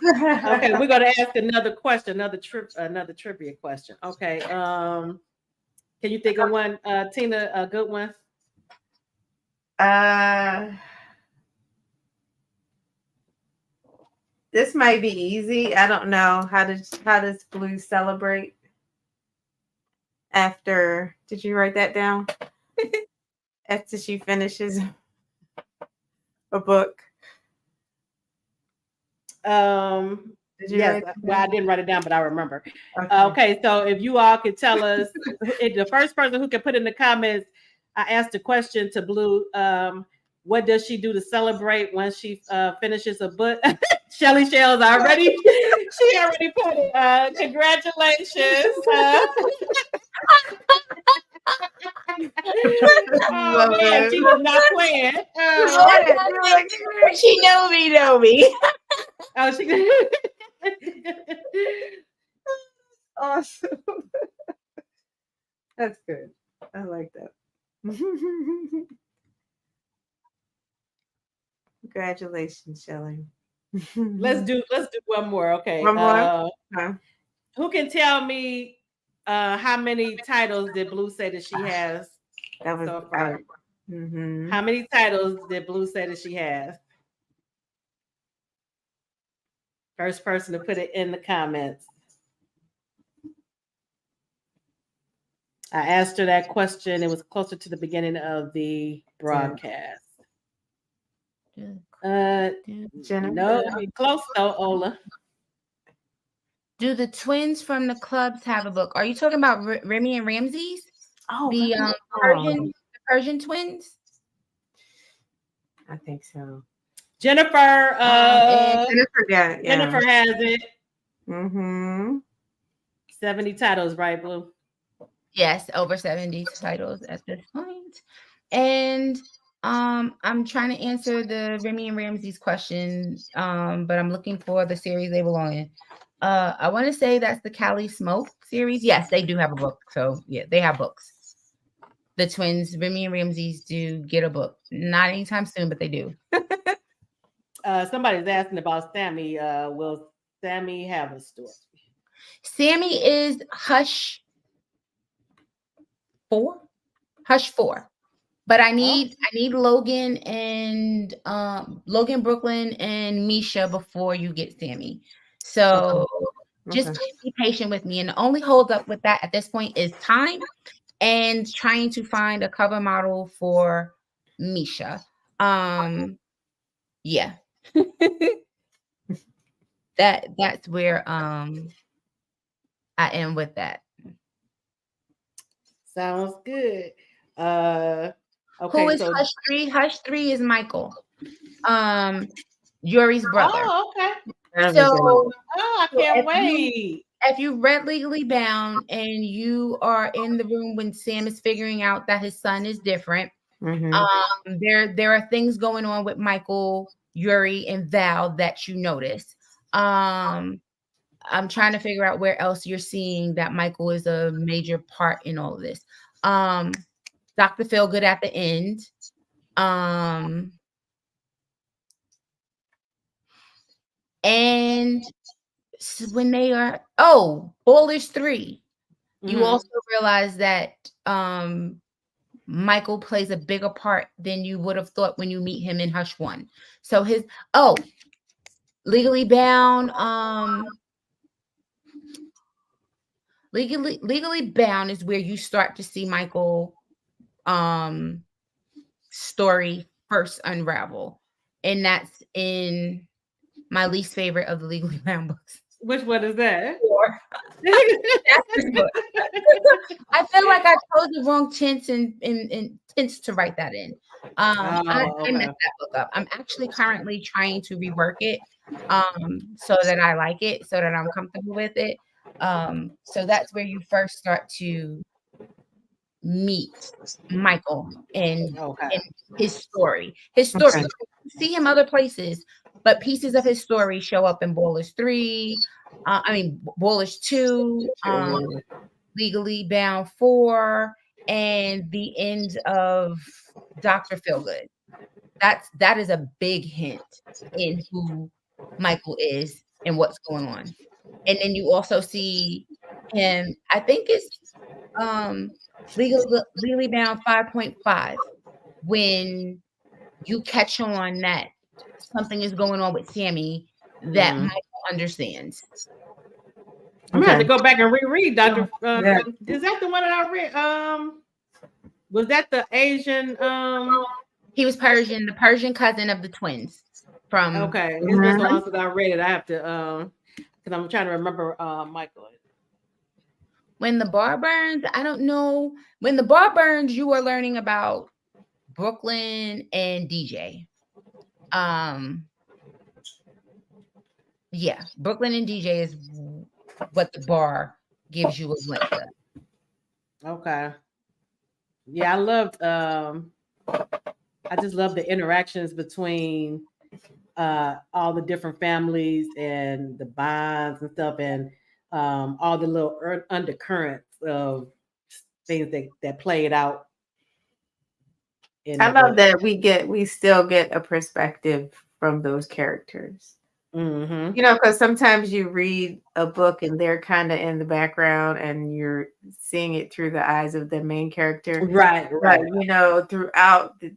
Okay, we're gonna ask another question, another trivia question. Okay. Can you think of one, Tina, a good one? This might be easy. I don't know. How does Blue celebrate after? Did you write that down? After she finishes a book. Yes. Well, I didn't write it down, but I remember. Okay, so if you all could tell us, the first person who can put in the comments, I asked a question to Blue. What does she do to celebrate when she finishes a book? Shelly Shells already. She already put it. Congratulations. Oh man, she was not playing. She know me. Oh, she. Awesome. That's good. I like that. Congratulations, Shelly. Let's do one more. Okay. One more. Who can tell me how many titles did Blue say that she has so far? How many titles did Blue say that she has? First person to put it in the comments. I asked her that question. It was closer to the beginning of the broadcast. No, close though, Ola. Do the twins from the clubs have a book? Are you talking about Remy and Ramses? Oh, the Persian twins? I think so. Jennifer. Jennifer has it. 70 titles, right, Blue? Yes, over 70 titles at this point. And I'm trying to answer the Remy and Ramses question, but I'm looking for the series they belong in. I want to say that's the Cali Smoke series. Yes, they do have a book. So yeah, they have books. The twins, Remy and Ramses, do get a book. Not anytime soon, but they do. Somebody's asking about Sammy. Will Sammy have a story? Sammy is Hush 4. Hush 4. But I need Logan and Logan Brooklyn and Misha before you get Sammy. So just be patient with me. And the only hold up with that at this point is time and trying to find a cover model for Misha. Yeah. That's where I am with that. Sounds good. Okay, who is Hush 3? Hush 3 is Michael. Yuri's brother. Oh, okay. So I can't wait. if you read Legally Bound and you are in the room when Sam is figuring out that his son is different, there are things going on with Michael, Yuri, and Val that you notice. I'm trying to figure out where else you're seeing that Michael is a major part in all of this. Dr. Feelgood at the end. And when they are Bullish 3, you also realize that Michael plays a bigger part than you would have thought when you meet him in Hush 1. So Legally Bound, Legally Bound is where you start to see Michael story first unravel, and that's in my least favorite of the Legally Bound books. Which one is that? 4. I feel like I chose the wrong tints and tints to write that in. I messed that book up. I'm actually currently trying to rework it so that I like it, so that I'm comfortable with it. So that's where you first start to meet Michael and his story. His story. You see him other places, but pieces of his story show up in Bullish 3. Bullish 2, Legally Bound 4, and the end of Dr. Feelgood. That is a big hint in who Michael is and what's going on. And then you also see him, I think it's Legally Bound 5.5, when you catch on that something is going on with Sammy that Michael understands. I'm gonna have to go back and reread Dr. Is that the one that I read? Was that the Asian? He was Persian, the Persian cousin of the twins. From it's been so long since I read it. I have to because I'm trying to remember Michael. When the bar burns, I don't know. When the bar burns, you are learning about Brooklyn and DJ. Brooklyn and DJ is what the bar gives you a glimpse of. Okay. Yeah, I loved I just love the interactions between all the different families and the bonds and stuff, and all the little undercurrents of things that played out. I love that we still get a perspective from those characters. Because sometimes you read a book and they're kind of in the background and you're seeing it through the eyes of the main character. Right. Throughout the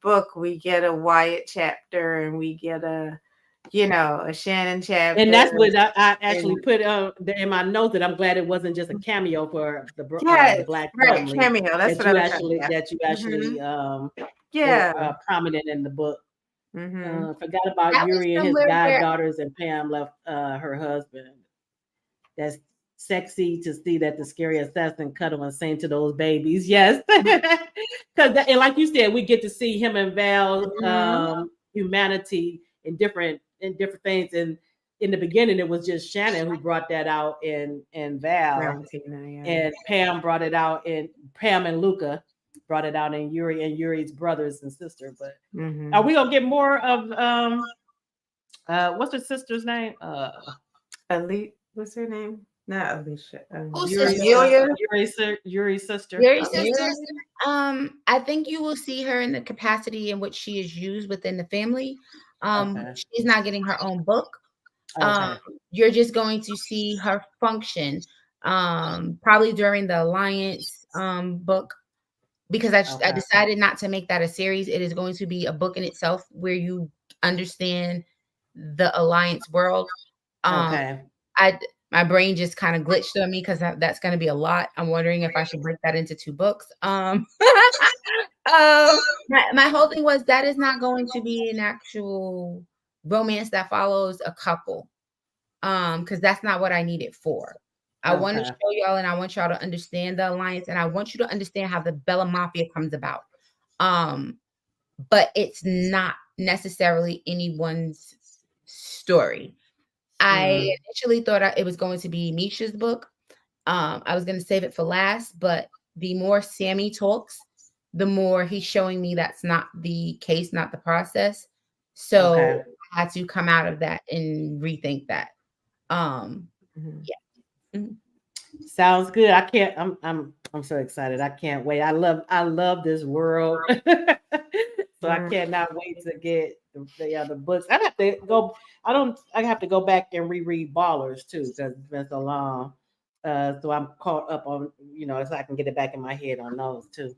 book, we get a Wyatt chapter and we get a Shannon chapter. And that's what I actually put in my notes, that I'm glad it wasn't just a cameo for the Black family. Cameo. That's what that you actually were, prominent in the book. Forgot about Yuri and his goddaughters, and Pam left her husband. That's sexy to see that the scary assassin cuddle and sing to those babies. Yes, because and like you said, we get to see him and Val humanity in different things. And in the beginning, it was just Shannon who brought that out in Val, and Pam brought it out in Pam and Luca. Brought it out in Yuri and Yuri's brothers and sister. But are we gonna get more of what's her sister's name? Elite. What's her name? Not Alicia. Yuri's sister. I think you will see her in the capacity in which she is used within the family. She's not getting her own book. You're just going to see her function probably during the Alliance book. Because I decided not to make that a series. It is going to be a book in itself where you understand the Alliance world. My brain just kind of glitched on me because that's going to be a lot. I'm wondering if I should break that into 2 books. My whole thing was that is not going to be an actual romance that follows a couple, because that's not what I need it for. I want to show y'all, and I want y'all to understand the Alliance, and I want you to understand how the Bella Mafia comes about. But it's not necessarily anyone's story. I initially thought it was going to be Misha's book. I was going to save it for last, but the more Sammy talks, the more he's showing me that's not the case, not the process. So Okay. I had to come out of that and rethink that. Yeah. Sounds good. I can't. I'm so excited. I can't wait. I love this world. So I cannot wait to get the other books. I have to go. I don't. I have to go back and reread Ballers too because it's been so long. So I'm caught up on so I can get it back in my head on those too.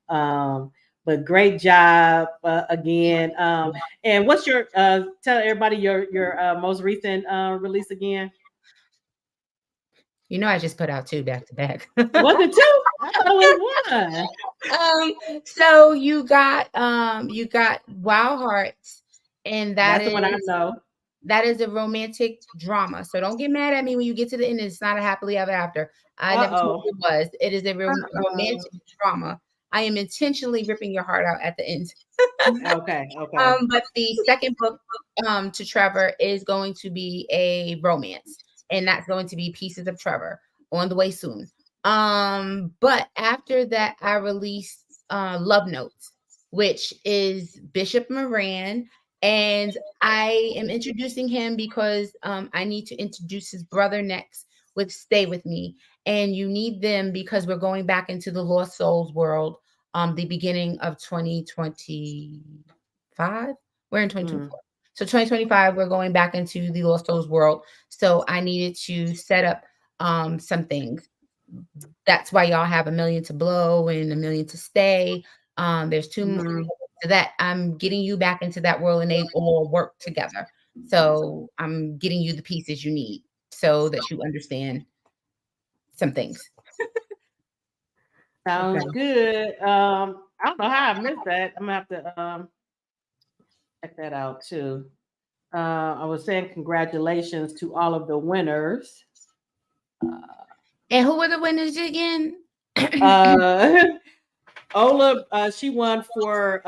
Um, but great job again. And what's your tell everybody your most recent release again? I just put out 2 back to back. Was it 2? I thought it was 1. So you got Wild Hearts, and That's the one I know. that is a romantic drama. So don't get mad at me when you get to the end. It's not a happily ever after. I never told you it was. It is a romantic drama. I am intentionally ripping your heart out at the end. Okay. But the second book to Trevor is going to be a romance, and that's going to be Pieces of Trevor on the way soon. But after that, I released Love Notes, which is Bishop Moran, and I am introducing him because I need to introduce his brother next with Stay With Me. And you need them because we're going back into the Lost Souls world the beginning of 2025. We're in 2024. So 2025, we're going back into the Lost Souls world. So I needed to set up some things. That's why y'all have 1 million to blow and 1 million to stay. There's 2 more to that. I'm getting you back into that world and they all work together. So I'm getting you the pieces you need so that you understand some things. Sounds good. I don't know how I missed that. I'm gonna have to check that out too. I was saying congratulations to all of the winners. And who were the winners again? Ola, she won for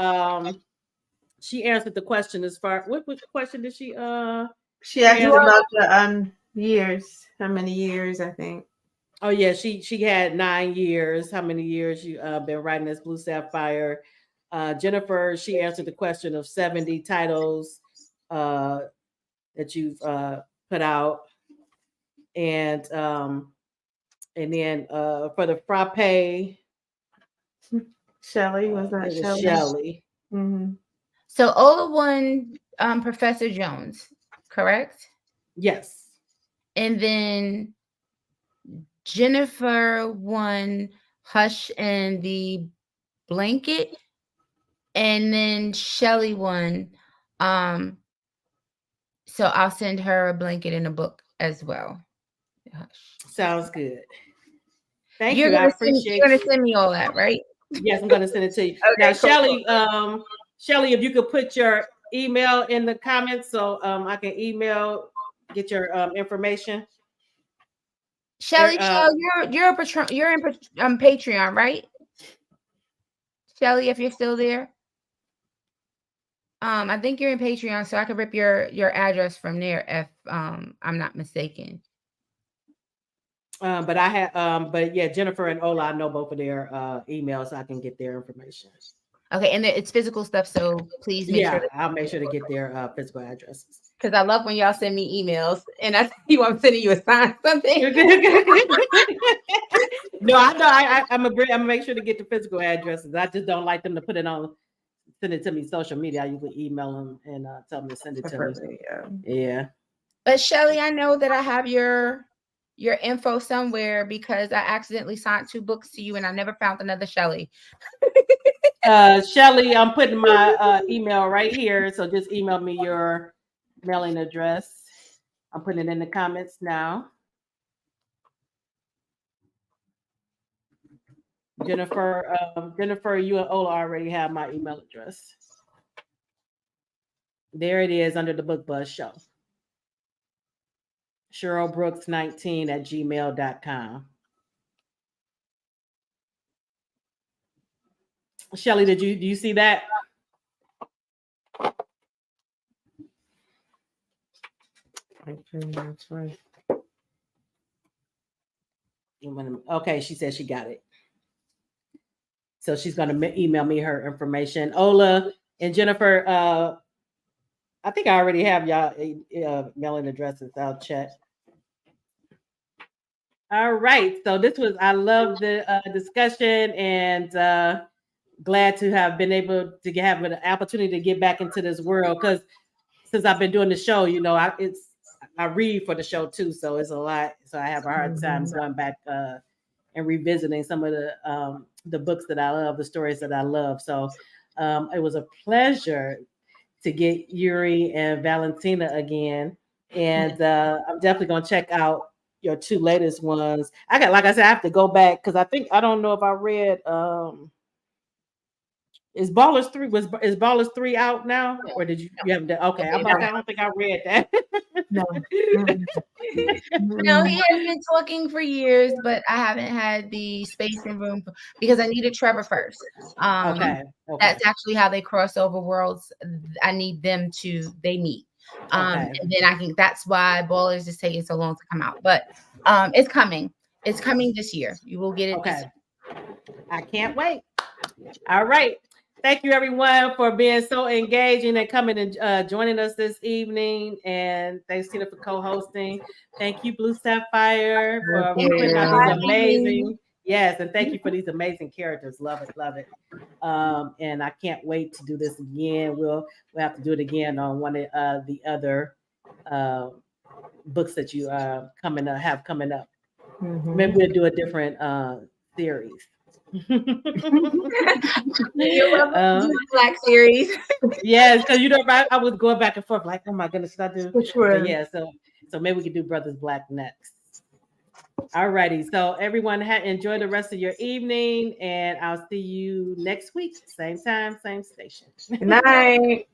she answered the question as far what question did she She asked about the years. How many years, I think. Oh yeah, she had 9 years. How many years you been writing this Blue Saffire? Jennifer, she answered the question of 70 titles that you've put out. And then for the frappe, Shelly, was that Shelly? Shelly. So Ola won Professor Jones, correct? Yes. And then Jennifer won Hush and the Blanket. And then Shelly won. So I'll send her a blanket and a book as well. Hush. Sounds good. Thank You're you. I appreciate You're gonna send me all that, right? Yes, I'm gonna send it to you. Okay, Now, cool. Shelly, if you could put your email in the comments so I can get your information. Shelly, you're in Patreon, right? Shelly, if you're still there. I think you're in Patreon, so I could rip your address from there if I'm not mistaken. But I had but yeah, Jennifer and Ola, I know both of their emails, so I can get their information. Okay, and it's physical stuff, so please make sure. I'll make sure to get their physical addresses. Because I love when y'all send me emails and I tell you I'm sending you a sign something. No, I know. I'm gonna make sure to get the physical addresses. I just don't like them to send it to me social media. I usually email them and tell them to send it to me. Yeah. But Shelly, I know that I have your info somewhere because I accidentally signed 2 books to you and I never found another Shelly. Shelly, I'm putting my email right here. So just email me your mailing address. I'm putting it in the comments now. Jennifer, you and Ola already have my email address. There it is under the Book Buzz Show. CherylBrooks19@gmail.com. Shelly, do you see that? Okay, she said she got it. So she's going to email me her information. Ola and Jennifer, I think I already have y'all mailing addresses. I'll check. All right. So this was, I love the discussion and glad to have been able to have an opportunity to get back into this world because since I've been doing the show, you know, I read for the show too, so it's a lot. So I have a hard time going back and revisiting some of the books that I love, the stories that I love. So it was a pleasure to get Yuri and Valentina again, and I'm definitely gonna check out your two latest ones. Like I said, I have to go back because I don't know if I read is Ballers 3 out now? Or did you haven't done okay. I'm about to say, I don't think I read that. No. No, he has been talking for years, but I haven't had the space and room because I needed Trevor first. Okay. That's actually how they cross over worlds. I need them they meet. And then that's why Ballers is taking so long to come out. But it's coming. It's coming this year. You will get it this year. I can't wait. All right. Thank you, everyone, for being so engaging and coming and joining us this evening. And thanks, Tina, for co-hosting. Thank you, Blue Sapphire, for putting out these amazing. Yes, and thank you for these amazing characters. Love it, love it. And I can't wait to do this again. We'll have to do it again on one of the other books that you have coming up. Mm-hmm. Maybe we'll do a different series. Black series. Yes, because you know I was going back and forth like, oh my goodness, should I do? Sure. So maybe we could do Brothers Black next. All righty. So everyone enjoy the rest of your evening, and I'll see you next week, same time, same station. Good night.